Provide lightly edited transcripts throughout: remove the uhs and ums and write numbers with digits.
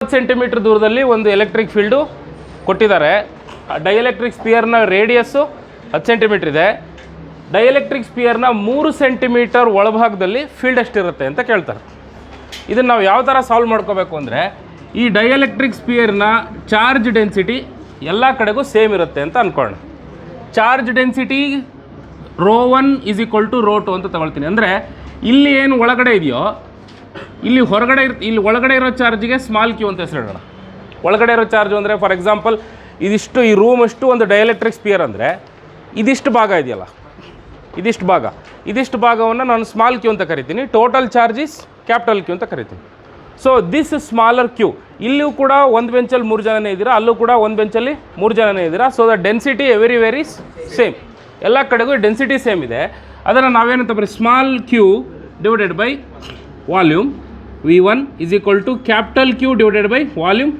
Centimetre ದೂರದಲ್ಲಿ ಒಂದು electric field ಕೊಟ್ಟಿದ್ದಾರೆ. ಡೈಎಲೆಕ್ಟ್ರಿಕ್ ಸ್ಪಿಯರ್ನ ರೇಡಿಯಸ್ಸು 10 ಸೆಂಟಿಮೀಟರ್ ಇದೆ. ಡೈಎಲೆಕ್ಟ್ರಿಕ್ ಸ್ಪಿಯರ್ನ 3 ಸೆಂಟಿಮೀಟರ್ ಒಳಭಾಗದಲ್ಲಿ ಫೀಲ್ಡ್ ಎಷ್ಟಿರುತ್ತೆ ಅಂತ ಕೇಳ್ತಾರೆ. ಇದನ್ನು ನಾವು ಯಾವ ಥರ ಸಾಲ್ವ್ ಮಾಡ್ಕೋಬೇಕು ಅಂದರೆ, ಈ ಡೈಎಲೆಕ್ಟ್ರಿಕ್ ಸ್ಪಿಯರ್ನ ಚಾರ್ಜ್ ಡೆನ್ಸಿಟಿ ಎಲ್ಲ ಕಡೆಗೂ ಸೇಮ್ ಇರುತ್ತೆ ಅಂತ ಅಂದ್ಕೊಳ್ಳೋಣ. ಚಾರ್ಜ್ ಡೆನ್ಸಿಟಿ ρ1 = ρ2 ಅಂತ ತಗೊಳ್ತೀನಿ. ಅಂದರೆ ಇಲ್ಲಿ ಏನು ಒಳಗಡೆ ಇದೆಯೋ, ಇಲ್ಲಿ ಒಳಗಡೆ ಇರೋ ಚಾರ್ಜಿಗೆ ಸ್ಮಾಲ್ ಕ್ಯೂ ಅಂತ ಹೆಸರಿಡೋಣ. ಒಳಗಡೆ ಇರೋ ಚಾರ್ಜ್ ಅಂದರೆ ಫಾರ್ ಎಕ್ಸಾಂಪಲ್ ಇದಿಷ್ಟು, ಈ ರೂಮ್ ಅಷ್ಟು ಒಂದು ಡೈಎಲೆಕ್ಟ್ರಿಕ್ ಸ್ಪಿಯರ್ ಅಂದರೆ ಇದಿಷ್ಟು ಭಾಗ ಇದೆಯಲ್ಲ, ಇದಿಷ್ಟು ಭಾಗವನ್ನು ನಾನು ಸ್ಮಾಲ್ ಕ್ಯೂ ಅಂತ ಕರಿತೀನಿ. Total charge is capital Q ಅಂತ ಕರಿತೀನಿ. So this smaller Q. ಇಲ್ಲಿಯೂ ಕೂಡ ಒಂದು ಬೆಂಚಲ್ಲಿ 3 ಜನನೇ ಇದ್ದೀರಾ, ಅಲ್ಲೂ ಕೂಡ ಒಂದು ಬೆಂಚಲ್ಲಿ 3 ಜನನೇ ಇದ್ದೀರಾ. So the density very same, ಎಲ್ಲ ಕಡೆಗೂ ಡೆನ್ಸಿಟಿ ಸೇಮ್ ಇದೆ. ಅದನ್ನು ನಾವೇನಂತ ಬರೀ small Q divided by volume V1 = capital Q divided by volume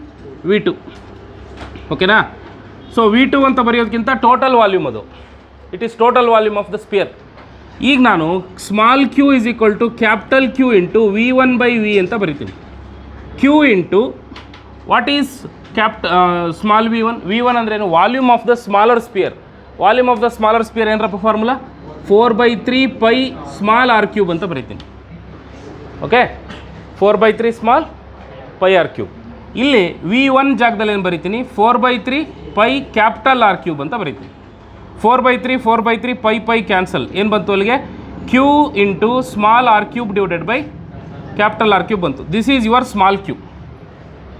V2. ಓಕೆನಾ? ಸೊ V2 ಅಂತ ಬರೆಯೋದಕ್ಕಿಂತ ಟೋಟಲ್ ವಾಲ್ಯೂಮ್ ಅದು, it is total volume of the sphere. ಈಗ ನಾನು small Q = capital Q into V1/V ಅಂತ ಬರಿತೀನಿ. Q into what is small V1 ಅಂದ್ರೇನು? Volume of the smaller sphere. Volume of the smaller sphere ಏನರಪ್ಪ formula? 4/3 π small r³ ಅಂತ ಬರಿತೀನಿ. Okay, 4/3 small π r³. ಇಲ್ಲಿ V1 ಜಾಗದಲ್ಲಿ ಏನು ಬರಿತೀನಿ? 4/3 π ಕ್ಯಾಪಿಟಲ್ r³ ಅಂತ ಬರಿತೀನಿ. 4/3 π ಕ್ಯಾನ್ಸಲ್. ಏನು ಬಂತು ಅಲ್ಲಿಗೆ? Q into small r³ divided by capital r³ ಬಂತು. This is your small Q.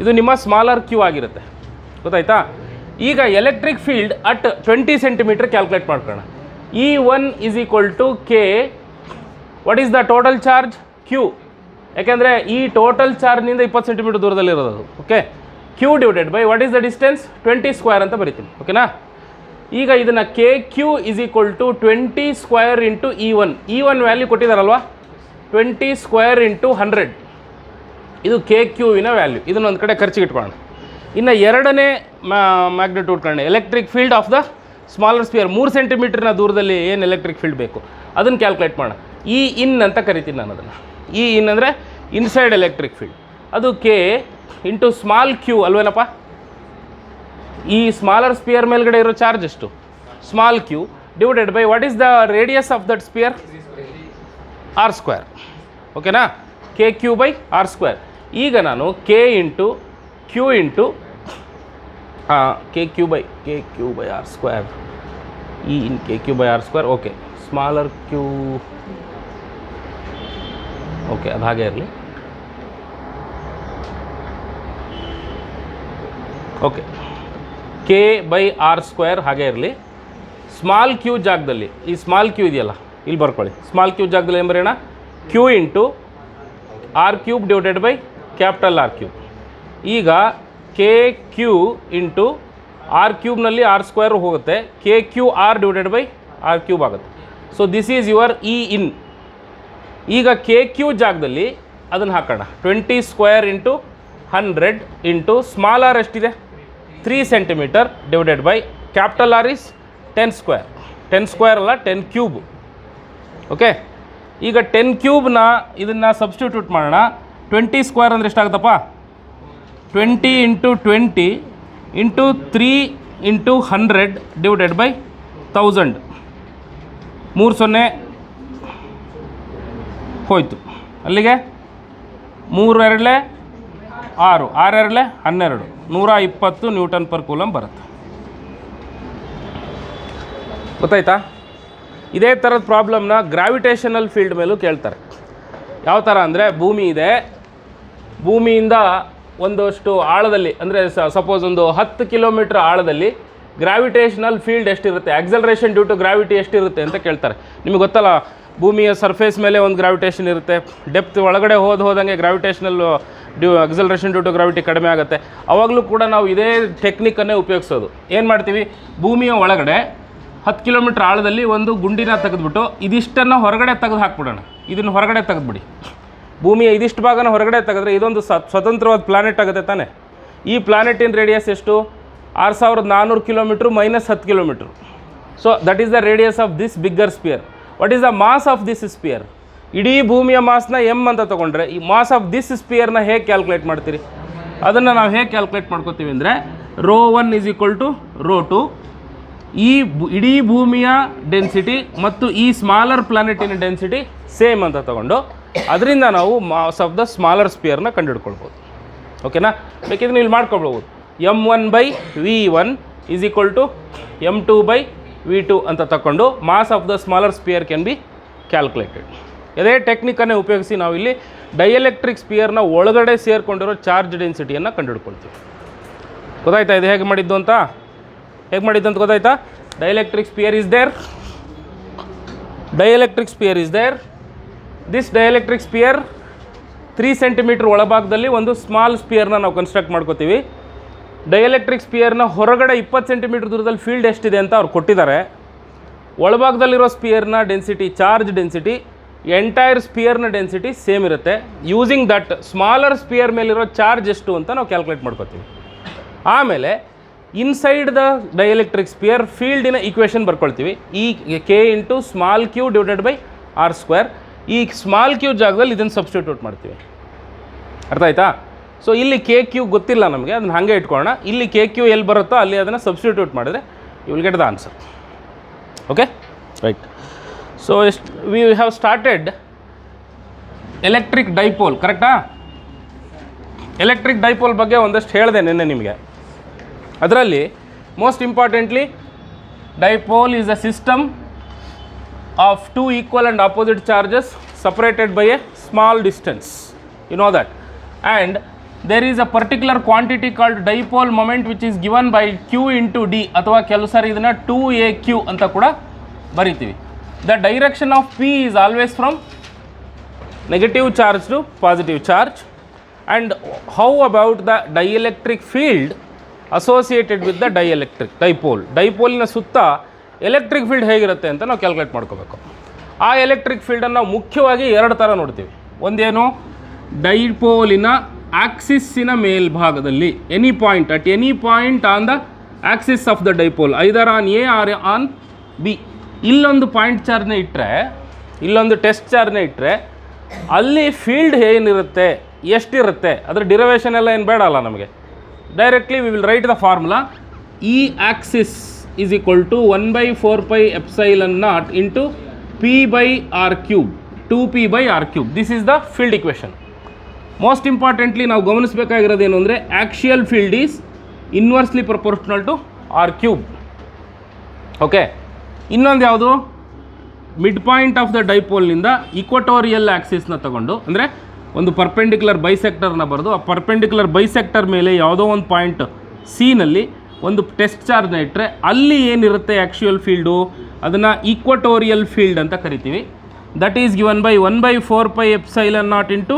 ಇದು ನಿಮ್ಮ ಸ್ಮಾಲರ್ ಕ್ಯೂ ಆಗಿರುತ್ತೆ. ಗೊತ್ತಾಯ್ತಾ? ಈಗ electric field at 20 centimetre calculate ಮಾಡ್ಕೊಳ್ಳೋಣ. E1 = K. What is the total charge? Q. ಯಾಕೆಂದರೆ ಈ ಟೋಟಲ್ ಚಾರ್ಜ್ನಿಂದ 20 ಸೆಂಟಿಮೀಟರ್ ದೂರದಲ್ಲಿರೋದು. Okay, Q divided by what is the distance? 20² ಅಂತ ಬರಿತೀನಿ. ಓಕೆನಾ? ಈಗ ಇದನ್ನು KQ = 20² ಇಂಟು E1 ವ್ಯಾಲ್ಯೂ ಕೊಟ್ಟಿದ್ದಾರಲ್ವಾ? 20² ಇಂಟು 100. ಇದು KQವಿನ ವ್ಯಾಲ್ಯೂ. ಇದನ್ನೊಂದು ಕಡೆ ಖರ್ಚಿಗೆ ಇಟ್ಕೊಳ್ಳೋಣ. ಇನ್ನು ಎರಡನೇ ಮ್ಯಾಗ್ನಿಟ್ಯೂಡ್ ಕಾರಣ electric field of the smaller spear. 3 ಸೆಂಟಿಮೀಟರ್ನ ದೂರದಲ್ಲಿ ಏನು ಎಲೆಕ್ಟ್ರಿಕ್ ಫೀಲ್ಡ್ ಬೇಕು ಅದನ್ನು ಕ್ಯಾಲ್ಕುಲೇಟ್ ಮಾಡೋಣ. E ಅಂತ ಕರಿತೀನಿ ನಾನು ಅದನ್ನು. E ಅಂದರೆ ಇನ್ಸೈಡ್ ಎಲೆಕ್ಟ್ರಿಕ್ ಫೀಲ್ಡ್. ಅದು K ಇಂಟು ಸ್ಮಾಲ್ ಕ್ಯೂ ಅಲ್ವೇನಪ್ಪ? ಈ ಸ್ಮಾಲರ್ ಸ್ಪಿಯರ್ ಮೇಲ್ಗಡೆ ಇರೋ ಚಾರ್ಜ್ ಎಷ್ಟು? Small Q divided by what is the radius of that sphere? r². ಓಕೆನಾ? KQ/r². ಈಗ ನಾನು K into Q into KQ/r². E in KQ/r². Okay, smaller Q. Okay, ಅದು ಹಾಗೆ ಇರಲಿ. ಓಕೆ, K/r² ಹಾಗೆ ಇರಲಿ. ಸ್ಮಾಲ್ ಕ್ಯೂ ಜಾಗದಲ್ಲಿ ಈ ಸ್ಮಾಲ್ ಕ್ಯೂ ಇದೆಯಲ್ಲ, ಇಲ್ಲಿ ಬರ್ಕೊಳ್ಳಿ. ಸ್ಮಾಲ್ ಕ್ಯೂ ಜಾಗದಲ್ಲಿ ಏನು ಬರೆಯೋಣ? Q into r³ divided by capital r³. ಈಗ KQ ಇಂಟು r³ r² ಹೋಗುತ್ತೆ. KQR ಡಿವೈಡೆಡ್ ಬೈ r³ ಆಗುತ್ತೆ. So this is your E in. ಈಗ KQ ಜಾಗದಲ್ಲಿ ಅದನ್ನು ಹಾಕೋಣ. 20² ಇಂಟು 100 ಇಂಟು ಸ್ಮಾಲ್ r ಎಷ್ಟಿದೆ? 3 centimetre divided by capital R is 10². 10² ಅಲ್ಲ, 10³ okay. ಈಗ 10³ ಇದನ್ನು ಸಬ್ಸ್ಟಿಟ್ಯೂಟ್ ಮಾಡೋಣ. 20² ಅಂದರೆ ಎಷ್ಟಾಗುತ್ತಪ್ಪ? 20 into 20 into 3 into 100 divided by 1000. 3 0 ಹೋಯಿತು. ಅಲ್ಲಿಗೆ 3 2 6, 6 2 12, 120 ನ್ಯೂಟನ್ ಪರ್ ಕೂಲಮ್ ಬರುತ್ತೆ. ಗೊತ್ತಾಯ್ತಾ? ಇದೇ ಥರದ ಪ್ರಾಬ್ಲಮ್ನ ಗ್ರಾವಿಟೇಷನಲ್ ಫೀಲ್ಡ್ ಮೇಲೂ ಕೇಳ್ತಾರೆ. ಯಾವ ಥರ ಅಂದರೆ, ಭೂಮಿ ಇದೆ, ಭೂಮಿಯಿಂದ ಒಂದಷ್ಟು ಆಳದಲ್ಲಿ, ಅಂದರೆ ಸಪೋಸ್ ಒಂದು 10 ಕಿಲೋಮೀಟ್ರ್ ಆಳದಲ್ಲಿ ಗ್ರಾವಿಟೇಷನಲ್ ಫೀಲ್ಡ್ ಎಷ್ಟಿರುತ್ತೆ, ಆಕ್ಸಲರೇಷನ್ ಡ್ಯೂ ಟು ಗ್ರಾವಿಟಿ ಎಷ್ಟಿರುತ್ತೆ ಅಂತ ಕೇಳ್ತಾರೆ. ನಿಮಗೆ ಗೊತ್ತಲ್ಲ, ಭೂಮಿಯ ಸರ್ಫೇಸ್ ಮೇಲೆ ಒಂದು ಗ್ರಾವಿಟೇಷನ್ ಇರುತ್ತೆ, ಡೆಪ್ತ್ ಒಳಗಡೆ ಹೋದಂಗೆ gravitational acceleration due to gravity ಕಡಿಮೆ ಆಗುತ್ತೆ. ಆವಾಗಲೂ ಕೂಡ ನಾವು ಇದೇ ಟೆಕ್ನಿಕನ್ನೇ ಉಪಯೋಗಿಸೋದು. ಏನು ಮಾಡ್ತೀವಿ? ಭೂಮಿಯ ಒಳಗಡೆ 10 ಕಿಲೋಮೀಟ್ರ್ ಆಳದಲ್ಲಿ ಒಂದು ಗುಂಡಿನ ತೆಗೆದುಬಿಟ್ಟು ಇದಿಷ್ಟನ್ನು ಹೊರಗಡೆ ತೆಗೆದು ಹಾಕ್ಬಿಡೋಣ. ಇದನ್ನು ಹೊರಗಡೆ ತೆಗೆದುಬಿಡಿ. ಭೂಮಿಯ ಇದಿಷ್ಟು ಭಾಗನ ಹೊರಗಡೆ ತೆಗೆದ್ರೆ ಇದೊಂದು ಸ್ವತಂತ್ರವಾದ ಪ್ಲಾನೆಟ್ ಆಗುತ್ತೆ ತಾನೆ. ಈ ಪ್ಲಾನೆಟಿನ ರೇಡಿಯಸ್ ಎಷ್ಟು? 6400 kilometre minus 10 kilometre. So that is the radius of this bigger sphere. What is the mass of this sphere? ಇಡೀ ಭೂಮಿಯ ಮಾಸ್ನ m ಅಂತ ತೊಗೊಂಡ್ರೆ ಈ ಮಾಸ್ ಆಫ್ ದಿಸ್ ಸ್ಪಿಯರ್ನ ಹೇಗೆ ಕ್ಯಾಲ್ಕುಲೇಟ್ ಮಾಡ್ತೀರಿ? ಅದನ್ನು ನಾವು ಹೇಗೆ ಕ್ಯಾಲ್ಕುಲೇಟ್ ಮಾಡ್ಕೋತೀವಿ ಅಂದರೆ ρ1 ಈಸ್ ಈಕ್ವಲ್ ಟು ρ2, ಈ ಇಡೀ ಭೂಮಿಯ ಡೆನ್ಸಿಟಿ ಮತ್ತು ಈ ಸ್ಮಾಲರ್ ಪ್ಲಾನೆಟಿನ ಡೆನ್ಸಿಟಿ ಸೇಮ್ ಅಂತ ತಗೊಂಡು ಅದರಿಂದ ನಾವು ಮಾಸ್ ಆಫ್ ದ ಸ್ಮಾಲರ್ ಸ್ಪಿಯರ್ನ ಕಂಡುಹಿಡ್ಕೊಳ್ಬೋದು. ಓಕೆನಾ? ಬೇಕಿದ್ರೆ ನೀವು ಇಲ್ಲಿ ಮಾಡ್ಕೊಳ್ಬೋದು. m1/v1 is equal to m2/v2 ಅಂತ ತಗೊಂಡು mass of the smaller sphere can be calculated. ಇದೇ ಟೆಕ್ನಿಕನ್ನೇ ಉಪಯೋಗಿಸಿ ನಾವು ಇಲ್ಲಿ ಡೈಎಲೆಕ್ಟ್ರಿಕ್ ಸ್ಪಿಯರ್ನ ಒಳಗಡೆ ಸೇರಿಕೊಂಡಿರೋ ಚಾರ್ಜ್ ಡೆನ್ಸಿಟಿಯನ್ನು ಕಂಡುಹಿಡ್ಕೊಳ್ತೀವಿ. ಗೊತ್ತಾಯ್ತಾ ಇದು ಹೇಗೆ ಮಾಡಿದ್ದು ಅಂತ? ಗೊತ್ತಾಯ್ತಾ? Dielectric sphere is there. This dielectric sphere 3 centimetre ಒಳಭಾಗದಲ್ಲಿ ಒಂದು ಸ್ಮಾಲ್ ಸ್ಪಿಯರ್ನ ನಾವು ಕನ್ಸ್ಟ್ರಕ್ಟ್ ಮಾಡ್ಕೋತೀವಿ. ಡೈಎಲೆಕ್ಟ್ರಿಕ್ ಸ್ಪಿಯರ್ನ ಹೊರಗಡೆ 20 ಸೆಂಟಿಮೀಟರ್ ದೂರದಲ್ಲಿ ಫೀಲ್ಡ್ ಎಷ್ಟಿದೆ ಅಂತ ಅವ್ರು ಕೊಟ್ಟಿದ್ದಾರೆ. ಒಳಭಾಗದಲ್ಲಿರೋ ಸ್ಪಿಯರ್ನ ಡೆನ್ಸಿಟಿ, ಚಾರ್ಜ್ ಡೆನ್ಸಿಟಿ, ಎಂಟೈರ್ ಸ್ಪಿಯರ್ನ ಡೆನ್ಸಿಟಿ ಸೇಮ್ ಇರುತ್ತೆ. ಯೂಸಿಂಗ್ ದಟ್ ಸ್ಮಾಲರ್ ಸ್ಪಿಯರ್ ಮೇಲಿರೋ ಚಾರ್ಜ್ ಎಷ್ಟು ಅಂತ ನಾವು ಕ್ಯಾಲ್ಕುಲೇಟ್ ಮಾಡ್ಕೋತೀವಿ. ಆಮೇಲೆ ಇನ್ಸೈಡ್ ದ ಡೈಎಲೆಕ್ಟ್ರಿಕ್ ಸ್ಪಿಯರ್ ಫೀಲ್ಡಿನ ಈಕ್ವೇಷನ್ ಬರ್ಕೊಳ್ತೀವಿ. ಈ K into small Q divided by R square. ಈ ಸ್ಮಾಲ್ ಕ್ಯೂ ಜಾಗದಲ್ಲಿ ಇದನ್ನು ಸಬ್ಸ್ಟಿಟ್ಯೂಟ್ ಮಾಡ್ತೀವಿ. ಅರ್ಥ ಆಯ್ತಾ? ಸೊ ಇಲ್ಲಿ ಕೆ ಕ್ಯೂ ಗೊತ್ತಿಲ್ಲ ನಮಗೆ, ಅದನ್ನು ಹಾಗೆ ಇಟ್ಕೊಳ್ಳೋಣ. ಇಲ್ಲಿ ಕೆ ಕ್ಯೂ ಎಲ್ಲಿ ಬರುತ್ತೋ ಅಲ್ಲಿ ಅದನ್ನು ಸಬ್ಸ್ಟಿಟ್ಯೂಟ್ ಮಾಡಿದರೆ you will get the answer. Okay, right. So we have started electric dipole. ಕರೆಕ್ಟಾ? ಎಲೆಕ್ಟ್ರಿಕ್ ಡೈಪೋಲ್ ಬಗ್ಗೆ ಒಂದಷ್ಟು ಹೇಳಿದೆ ನಿನ್ನೆ ನಿಮಗೆ. ಅದರಲ್ಲಿ most importantly dipole is a system of two equal and opposite charges separated by a small distance. You know that. And there is a particular quantity called dipole moment which is given by q into d ಅಥವಾ ಕೆಲವು ಸಾರಿ ಇದನ್ನು 2aq ಅಂತ ಕೂಡ ಬರಿತೀವಿ. The direction of p is always from negative charge to positive charge. And how about the dielectric field associated with the dielectric dipole? ಡೈಪೋಲಿನ ಸುತ್ತ electric field ಹೇಗಿರುತ್ತೆ ಅಂತ ನಾವು ಕ್ಯಾಲ್ಕುಲೇಟ್ ಮಾಡ್ಕೋಬೇಕು. ಆ ಎಲೆಕ್ಟ್ರಿಕ್ ಫೀಲ್ಡನ್ನು ನಾವು ಮುಖ್ಯವಾಗಿ 2 ಥರ ನೋಡ್ತೀವಿ. ಒಂದೇನು, ಡೈಪೋಲಿನ ಆಕ್ಸಿಸ್ಸಿನ ಮೇಲ್ಭಾಗದಲ್ಲಿ, any point at any point on the axis of the dipole, either on A or on B. ಇಲ್ಲೊಂದು ಪಾಯಿಂಟ್ ಚಾರ್ಜ್ನ ಇಟ್ಟರೆ, ಇಲ್ಲೊಂದು ಟೆಸ್ಟ್ ಚಾರ್ಜ್ನ ಇಟ್ಟರೆ ಅಲ್ಲಿ ಫೀಲ್ಡ್ ಏನಿರುತ್ತೆ, ಎಷ್ಟಿರುತ್ತೆ, ಅದರ ಡಿರವೇಷನ್ ಎಲ್ಲ ಏನು ಬೇಡ ಅಲ್ಲ ನಮಗೆ. Directly we will write the formula. E Axis is equal to 1/4 pi epsilon naught into p by r cube, 2p by r cube. This is the field equation. Most importantly ನಾವು ಗಮನಿಸಬೇಕಾಗಿರೋದು ಏನು ಅಂದರೆ axial field is inversely proportional to R cube. Okay, ಇನ್ನೊಂದು ಯಾವುದು, mid point of the ಡೈಪೋಲ್ನಿಂದ equatorial ಆಕ್ಸಿಸ್ನ ತಗೊಂಡು, ಅಂದರೆ ಒಂದು ಪರ್ಪೆಂಡಿಕ್ಯುಲರ್ ಬೈಸೆಕ್ಟರ್ನ ಬರೆದು ಆ ಪರ್ಪೆಂಡಿಕ್ಯುಲರ್ ಬೈಸೆಕ್ಟರ್ ಮೇಲೆ ಯಾವುದೋ ಒಂದು ಪಾಯಿಂಟ್ ಸಿನಲ್ಲಿ ಒಂದು ಟೆಸ್ಟ್ ಚಾರ್ಜ್ನ ಇಟ್ಟರೆ ಅಲ್ಲಿ ಏನಿರುತ್ತೆ ಆ್ಯಕ್ಚುಯಲ್ ಫೀಲ್ಡು, ಅದನ್ನು ಈಕ್ವಟೋರಿಯಲ್ ಫೀಲ್ಡ್ ಅಂತ ಕರಿತೀವಿ. That is given by 1/4 pi epsilon naught into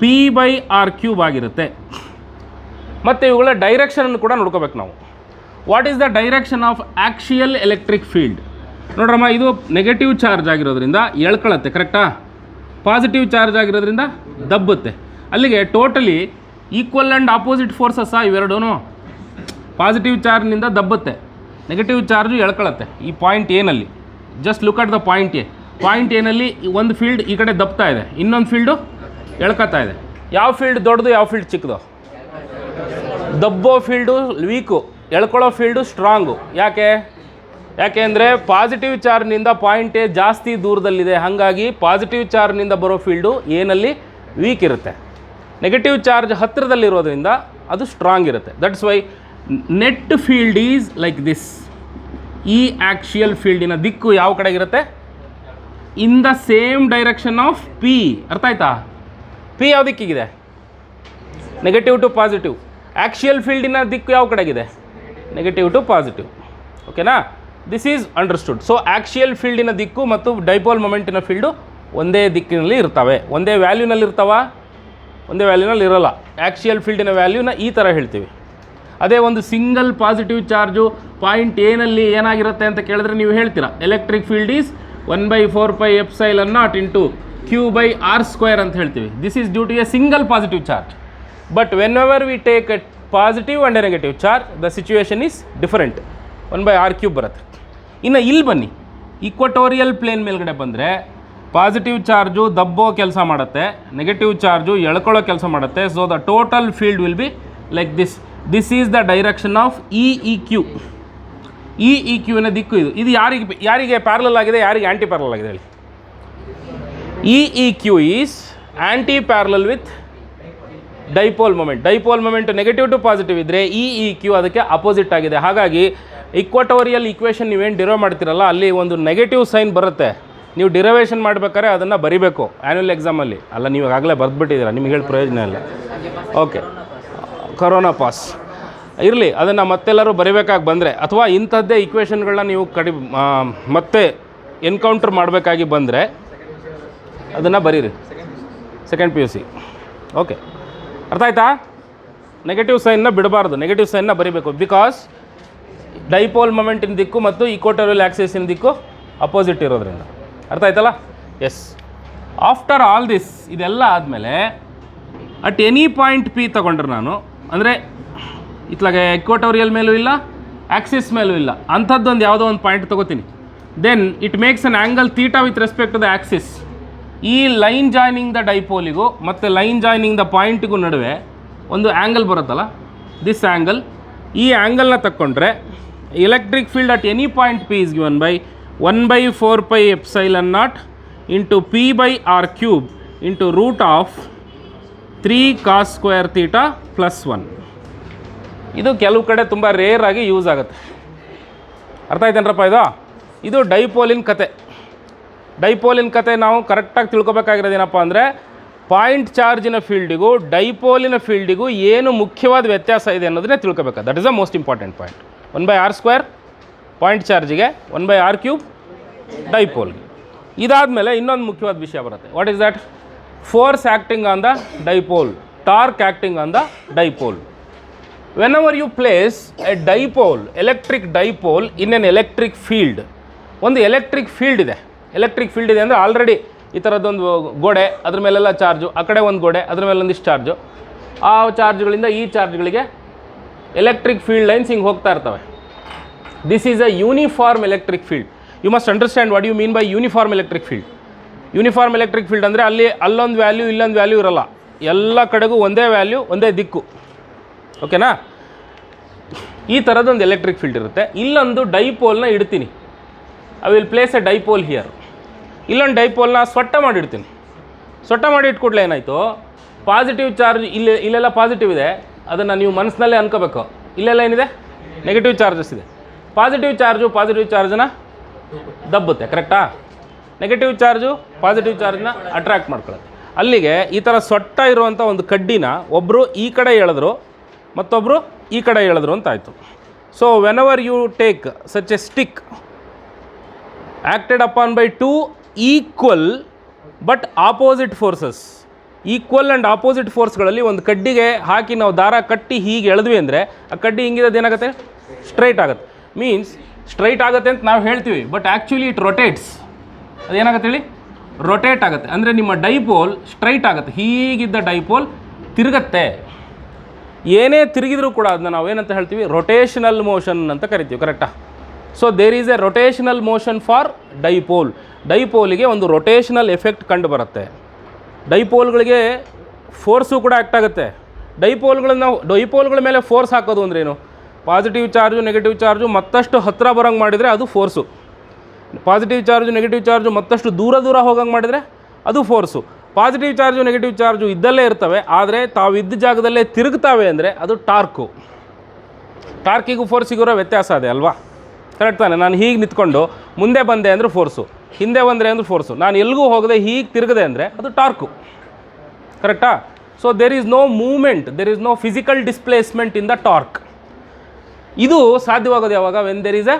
p by r cube ಆಗಿರುತ್ತೆ. ಮತ್ತು ಇವುಗಳ ಡೈರೆಕ್ಷನನ್ನು ಕೂಡ ನೋಡ್ಕೋಬೇಕು ನಾವು. What is the direction of actual electric field? ನೋಡ್ರಮ್ಮ, ಇದು ನೆಗೆಟಿವ್ ಚಾರ್ಜ್ ಆಗಿರೋದ್ರಿಂದ ಎಳ್ಕೊಳ್ಳುತ್ತೆ. ಕರೆಕ್ಟಾ? ಪಾಸಿಟಿವ್ ಚಾರ್ಜ್ ಆಗಿರೋದ್ರಿಂದ ದಬ್ಬುತ್ತೆ. ಅಲ್ಲಿಗೆ ಟೋಟಲಿ ಈಕ್ವಲ್ ಆ್ಯಂಡ್ ಆಪೋಸಿಟ್ ಫೋರ್ಸಸ್ಸಾ ಇವೆರಡೂ. ಪಾಸಿಟಿವ್ ಚಾರ್ಜ್ನಿಂದ ದಬ್ಬುತ್ತೆ, ನೆಗೆಟಿವ್ ಚಾರ್ಜು ಎಳ್ಕೊಳ್ಳುತ್ತೆ. ಈ ಪಾಯಿಂಟ್ ಏನಲ್ಲಿ just look at the point A. Point ಏನಲ್ಲಿ ಒಂದು ಫೀಲ್ಡ್ ಈ ಕಡೆ ದಬ್ತಾ ಇದೆ, ಇನ್ನೊಂದು ಫೀಲ್ಡು ಎಳ್ಕೊತಾ ಇದೆ. ಯಾವ ಫೀಲ್ಡ್ ದೊಡ್ಡದು, ಯಾವ ಫೀಲ್ಡ್ ಚಿಕ್ಕದು? ದಬ್ಬೋ ಫೀಲ್ಡು ವೀಕು, ಎಳ್ಕೊಳ್ಳೋ ಫೀಲ್ಡು ಸ್ಟ್ರಾಂಗು. ಯಾಕೆ ಅಂದರೆ ಪಾಸಿಟಿವ್ ಚಾರ್ಜ್ನಿಂದ ಪಾಯಿಂಟ್ ಎ ಜಾಸ್ತಿ ದೂರದಲ್ಲಿದೆ, ಹಾಗಾಗಿ ಪಾಸಿಟಿವ್ ಚಾರ್ಜ್ನಿಂದ ಬರೋ ಫೀಲ್ಡು ಏನಲ್ಲಿ ವೀಕ್ ಇರುತ್ತೆ. ನೆಗೆಟಿವ್ ಚಾರ್ಜ್ ಹತ್ತಿರದಲ್ಲಿರೋದ್ರಿಂದ ಅದು ಸ್ಟ್ರಾಂಗ್ ಇರುತ್ತೆ. That's why net field is like this. ಈ ಆ್ಯಕ್ಚುಯಲ್ ಫೀಲ್ಡಿನ ದಿಕ್ಕು ಯಾವ ಕಡೆಗಿರುತ್ತೆ? In the same direction of P. ಅರ್ಥ ಆಯ್ತಾ? ಪಿ ಯಾವ ದಿಕ್ಕಿಗಿದೆ? Negative to positive. ಆ್ಯಕ್ಚುಯಲ್ ಫೀಲ್ಡಿನ ದಿಕ್ಕು ಯಾವ ಕಡೆಗಿದೆ? Negative to positive. ಓಕೆನಾ? This is understood. So actual ಫೀಲ್ಡಿನ ದಿಕ್ಕು ಮತ್ತು ಡೈಪೋಲ್ ಮೊಮೆಂಟಿನ ಫೀಲ್ಡು ಒಂದೇ ದಿಕ್ಕಿನಲ್ಲಿ ಇರ್ತವೆ. ಒಂದೇ ವ್ಯಾಲ್ಯೂನಲ್ಲಿ ಇರ್ತಾವ? ಒಂದೇ ವ್ಯಾಲ್ಯೂನಲ್ಲಿ ಇರೋಲ್ಲ. ಆ್ಯಕ್ಚುಯಲ್ ಫೀಲ್ಡಿನ ವ್ಯಾಲ್ಯೂನ ಈ ಥರ ಹೇಳ್ತೀವಿ. ಅದೇ ಒಂದು ಸಿಂಗಲ್ ಪಾಸಿಟಿವ್ ಚಾರ್ಜು ಪಾಯಿಂಟ್ ಏನಲ್ಲಿ ಏನಾಗಿರುತ್ತೆ ಅಂತ ಕೇಳಿದ್ರೆ ನೀವು ಹೇಳ್ತೀರಾ electric field is 1/4 pi epsilon naught into q by r square ಅಂತ ಹೇಳ್ತೀವಿ. This is due to a single positive charge. But whenever we take a positive and a negative charge the situation is different. 1/r cube ಬರುತ್ತೆ. ಇನ್ನು ಇಲ್ಲಿ ಬನ್ನಿ, equatorial plane ಮೇಲ್ಗಡೆ ಬಂದರೆ positive charge ದಬ್ಬೋ ಕೆಲಸ ಮಾಡುತ್ತೆ, ನೆಗೆಟಿವ್ ಚಾರ್ಜು ಎಳ್ಕೊಳ್ಳೋ ಕೆಲಸ ಮಾಡುತ್ತೆ. So the total field will be like this. This is the direction of E Q. E ಕ್ಯೂನ ದಿಕ್ಕು ಇದು. ಇದು ಯಾರಿಗೆ ಪ್ಯಾರಲಲ್ ಆಗಿದೆ, ಯಾರಿಗೆ ಆ್ಯಂಟಿ ಪ್ಯಾರಲಲ್ ಆಗಿದೆ ಹೇಳಿ? E Q is antiparallel with dipole moment. Dipole moment negative to positive ಇದ್ದರೆ ಇ ಕ್ಯೂ ಅದಕ್ಕೆ ಅಪೋಸಿಟ್ ಆಗಿದೆ. ಹಾಗಾಗಿ ಇಕ್ವಟೋರಿಯಲ್ ಇಕ್ವೇಷನ್ ನೀವೇನು ಡಿರೈವ್ ಮಾಡ್ತೀರಲ್ಲ, ಅಲ್ಲಿ ಒಂದು ನೆಗೆಟಿವ್ ಸೈನ್ ಬರುತ್ತೆ. ನೀವು ಡಿರೈವೇಷನ್ ಮಾಡಬೇಕಾದ್ರೆ ಅದನ್ನು ಬರಿಬೇಕು ಆ್ಯನ್ಯುವಲ್ ಎಕ್ಸಾಮಲ್ಲಿ. ಅಲ್ಲ, ನೀವು ಆಗಲೇ ಬರೆದ್ಬಿಟ್ಟಿದ್ದೀರಾ, ನಿಮ್ಗೆ ಹೇಳಿ ಪ್ರಯೋಜನ ಇಲ್ಲ. ಓಕೆ, ಕೊರೋನಾ ಪಾಸ್ ಇರಲಿ, ಅದನ್ನು ಮತ್ತೆಲ್ಲರೂ ಬರಿಬೇಕಾಗಿ ಬಂದರೆ, ಅಥವಾ ಇಂಥದ್ದೇ ಇಕ್ವೇಷನ್ಗಳನ್ನ ನೀವು ಮತ್ತೆ ಎನ್ಕೌಂಟರ್ ಮಾಡಬೇಕಾಗಿ ಬಂದರೆ ಅದನ್ನು ಬರೀರಿ. Second PUC. ಓಕೆ, ಅರ್ಥ ಆಯ್ತಾ? ನೆಗೆಟಿವ್ ಸೈನ್ನ ಬಿಡಬಾರ್ದು, ನೆಗೆಟಿವ್ ಸೈನ್ನ ಬರೀಬೇಕು. ಬಿಕಾಸ್ ಡೈಪೋಲ್ ಮೊಮೆಂಟಿನ ದಿಕ್ಕು ಮತ್ತು ಇಕ್ವಟೋರಿಯಲ್ ಆಕ್ಸಿಸಿನ ದಿಕ್ಕು ಅಪೋಸಿಟ್ ಇರೋದ್ರಿಂದ. ಅರ್ಥ ಆಯ್ತಲ್ಲ? ಎಸ್. ಆಫ್ಟರ್ ಆಲ್ ದಿಸ್, ಇದೆಲ್ಲ ಆದಮೇಲೆ ಅಟ್ ಎನಿ ಪಾಯಿಂಟ್ P ತೊಗೊಂಡ್ರೆ ನಾನು, ಅಂದರೆ ಇತ್ಲಾಗೆ ಇಕ್ವಟೋರಿಯಲ್ ಮೇಲೂ ಇಲ್ಲ, ಆಕ್ಸಿಸ್ ಮೇಲೂ ಇಲ್ಲ, ಅಂಥದ್ದೊಂದು ಯಾವುದೋ ಒಂದು ಪಾಯಿಂಟ್ ತೊಗೋತೀನಿ. Then it makes an angle theta with respect to the axis. ಈ ಲೈನ್ ಜಾಯ್ನಿಂಗ್ ದ ಡೈಪೋಲಿಗೂ ಮತ್ತು ಲೈನ್ ಜಾಯ್ನಿಂಗ್ ದ ಪಾಯಿಂಟಿಗೂ ನಡುವೆ ಒಂದು ಆ್ಯಂಗಲ್ ಬರುತ್ತಲ್ಲ, ದಿಸ್ ಆ್ಯಂಗಲ್. ಈ ಆ್ಯಂಗಲ್ನ ತಕ್ಕೊಂಡ್ರೆ electric field at any point P is given by 1/4πε0 into P/r³ into root of 3 cos² θ + 1. ಇದು ಕೆಲವು ಕಡೆ ತುಂಬ ರೇರ್ ಆಗಿ ಯೂಸ್ ಆಗುತ್ತೆ. ಅರ್ಥ ಆಯ್ತೇನ್ರಪ್ಪ? ಇದು ಡೈಪೋಲಿನ ಕತೆ. ಡೈಪೋಲಿನ ಕತೆ ನಾವು ಕರೆಕ್ಟಾಗಿ ತಿಳ್ಕೊಬೇಕಾಗಿರೋದೇನಪ್ಪ ಅಂದರೆ, ಪಾಯಿಂಟ್ ಚಾರ್ಜಿನ ಫೀಲ್ಡಿಗೂ ಡೈಪೋಲಿನ ಫೀಲ್ಡಿಗೂ ಏನು ಮುಖ್ಯವಾದ ವ್ಯತ್ಯಾಸ ಇದೆ ಅನ್ನೋದನ್ನೇ ತಿಳ್ಕೊಬೇಕು. That is the most important point. 1/r² point ಚಾರ್ಜಿಗೆ, 1/r³ ಡೈಪೋಲ್ಗೆ. ಇದಾದಮೇಲೆ ಇನ್ನೊಂದು ಮುಖ್ಯವಾದ ವಿಷಯ ಬರುತ್ತೆ. What is that? Force acting on the dipole, torque acting on the dipole. Whenever you place a dipole, electric dipole in an electric field, ಒಂದು electric field ಇದೆ. Electric field ಇದೆ ಅಂದರೆ ಆಲ್ರೆಡಿ ಈ ಥರದ್ದೊಂದು ಗೋಡೆ, ಅದ್ರ ಮೇಲೆಲ್ಲ ಚಾರ್ಜು, ಆ ಕಡೆ ಒಂದು ಗೋಡೆ, ಅದ್ರ ಮೇಲೆ ಒಂದಿಷ್ಟು ಚಾರ್ಜು, ಆ ಚಾರ್ಜ್ಗಳಿಂದ ಈ ಚಾರ್ಜ್ಗಳಿಗೆ ಎಲೆಕ್ಟ್ರಿಕ್ ಫೀಲ್ಡ್ ಲೈನ್ಸ್ ಹಿಂಗೆ ಹೋಗ್ತಾ ಇರ್ತವೆ. This is a uniform electric field. You must understand what you mean by uniform electric field. Uniform electric field ಅಂದರೆ ಅಲ್ಲೊಂದು ವ್ಯಾಲ್ಯೂ ಇಲ್ಲೊಂದು ವ್ಯಾಲ್ಯೂ ಇರಲ್ಲ, ಎಲ್ಲ ಕಡೆಗೂ ಒಂದೇ ವ್ಯಾಲ್ಯೂ, ಒಂದೇ ದಿಕ್ಕು. ಓಕೆನಾ? ಈ ಥರದ್ದೊಂದು ಎಲೆಕ್ಟ್ರಿಕ್ ಫೀಲ್ಡ್ ಇರುತ್ತೆ. ಇಲ್ಲೊಂದು ಡೈಪೋಲ್ನ ಇಡ್ತೀನಿ. I will place A dipole here. ಇಲ್ಲೊಂದು ಡೈಪೋಲ್ನ ಸೊಟ್ಟ ಮಾಡಿಡ್ತೀನಿ. ಸೊಟ್ಟ ಮಾಡಿ ಇಟ್ಕೊಡ್ಲೆ ಏನಾಯಿತು, ಪಾಸಿಟಿವ್ ಚಾರ್ಜ್ ಇಲ್ಲೆಲ್ಲ ಪಾಸಿಟಿವ್ ಇದೆ, ಅದನ್ನು ನೀವು ಮನಸ್ಸಿನಲ್ಲೇ ಅನ್ಕೋಬೇಕು. ಇಲ್ಲೆಲ್ಲ ಏನಿದೆ, ನೆಗೆಟಿವ್ ಚಾರ್ಜಸ್ ಇದೆ. ಪಾಸಿಟಿವ್ ಚಾರ್ಜನ್ನ ದಬ್ಬುತ್ತೆ, ಕರೆಕ್ಟಾ? ನೆಗೆಟಿವ್ ಚಾರ್ಜು ಪಾಸಿಟಿವ್ ಚಾರ್ಜ್ನ ಅಟ್ರ್ಯಾಕ್ಟ್ ಮಾಡ್ಕೊಳ್ಳುತ್ತೆ. ಅಲ್ಲಿಗೆ ಈ ಥರ ಸೊಟ್ಟ ಇರುವಂಥ ಒಂದು ಕಡ್ಡಿನ ಒಬ್ಬರು ಈ ಕಡೆ ಎಳೆದ್ರು, ಮತ್ತೊಬ್ಬರು ಈ ಕಡೆ ಎಳೆದ್ರು ಅಂತ ಆಯಿತು. So whenever you take such a stick acted upon by 2 equal but opposite forces, equal and opposite ಫೋರ್ಸ್ಗಳಲ್ಲಿ ಒಂದು ಕಡ್ಡಿಗೆ ಹಾಕಿ ನಾವು ದಾರ ಕಟ್ಟಿ ಹೀಗೆ ಎಳೆದ್ವಿ ಅಂದರೆ ಆ ಕಡ್ಡಿ ಹಿಂಗಿರೋದು ಏನಾಗುತ್ತೆ, ಸ್ಟ್ರೈಟ್ ಆಗುತ್ತೆ. ಮೀನ್ಸ್ ಸ್ಟ್ರೈಟ್ ಆಗುತ್ತೆ ಅಂತ ನಾವು ಹೇಳ್ತೀವಿ, ಬಟ್ ಆ್ಯಕ್ಚುಲಿ ಇಟ್ ರೊಟೇಟ್ಸ್. ಅದೇನಾಗುತ್ತೆ ಹೇಳಿ, ರೊಟೇಟ್ ಆಗುತ್ತೆ. ಅಂದರೆ ನಿಮ್ಮ ಡೈಪೋಲ್ ಸ್ಟ್ರೈಟ್ ಆಗುತ್ತೆ, ಹೀಗಿದ್ದ ಡೈಪೋಲ್ ತಿರುಗತ್ತೆ. ಏನೇ ತಿರುಗಿದ್ರೂ ಕೂಡ ಅದನ್ನ ನಾವೇನಂತ ಹೇಳ್ತೀವಿ, ರೊಟೇಷನಲ್ ಮೋಷನ್ ಅಂತ ಕರಿತೀವಿ, ಕರೆಕ್ಟಾ? So there is a rotational motion for dipole. ಡೈಪೋಲಿಗೆ ಒಂದು ರೊಟೇಷನಲ್ ಎಫೆಕ್ಟ್ ಕಂಡು ಬರುತ್ತೆ. ಡೈಪೋಲ್ಗಳಿಗೆ ಫೋರ್ಸು ಕೂಡ ಆ್ಯಕ್ಟ್ ಆಗುತ್ತೆ. ಡೈಪೋಲ್ಗಳ ಮೇಲೆ ಫೋರ್ಸ್ ಹಾಕೋದು ಅಂದ್ರೇನು, ಪಾಸಿಟಿವ್ ಚಾರ್ಜು ನೆಗೆಟಿವ್ ಚಾರ್ಜು ಮತ್ತಷ್ಟು ಹತ್ತಿರ ಬರೋಂಗೆ ಮಾಡಿದರೆ ಅದು force, positive charge negative charge ಮತ್ತಷ್ಟು ದೂರ ಹೋಗಂಗೆ ಮಾಡಿದರೆ ಅದು force. Positive charge negative charge ಇದ್ದಲ್ಲೇ ಇರ್ತವೆ, ಆದರೆ ತಾವಿದ್ದ ಜಾಗದಲ್ಲೇ ತಿರುಗ್ತಾವೆ ಅಂದರೆ ಅದು ಟಾರ್ಕು. ಟಾರ್ಕಿಗೂ ಫೋರ್ಸಿಗಿರೋ ವ್ಯತ್ಯಾಸ ಅದೇ ಅಲ್ವಾ, ಕರೆಕ್ಟ್ ತಾನೆ? ನಾನು ಹೀಗೆ ನಿಂತ್ಕೊಂಡು ಮುಂದೆ ಬಂದೆ ಅಂದರೆ ಫೋರ್ಸು, ಹಿಂದೆ ಬಂದರೆ ಅಂದರೆ ಫೋರ್ಸು, ನಾನು ಎಲ್ಲಿಗೂ ಹೋಗದೆ ಹೀಗೆ ತಿರುಗದೆ ಅಂದರೆ ಅದು ಟಾರ್ಕು, ಕರೆಕ್ಟಾ? So there is no movement, there is no physical displacement in the torque. ಇದು ಸಾಧ್ಯವಾಗೋದು ಯಾವಾಗ, when there is a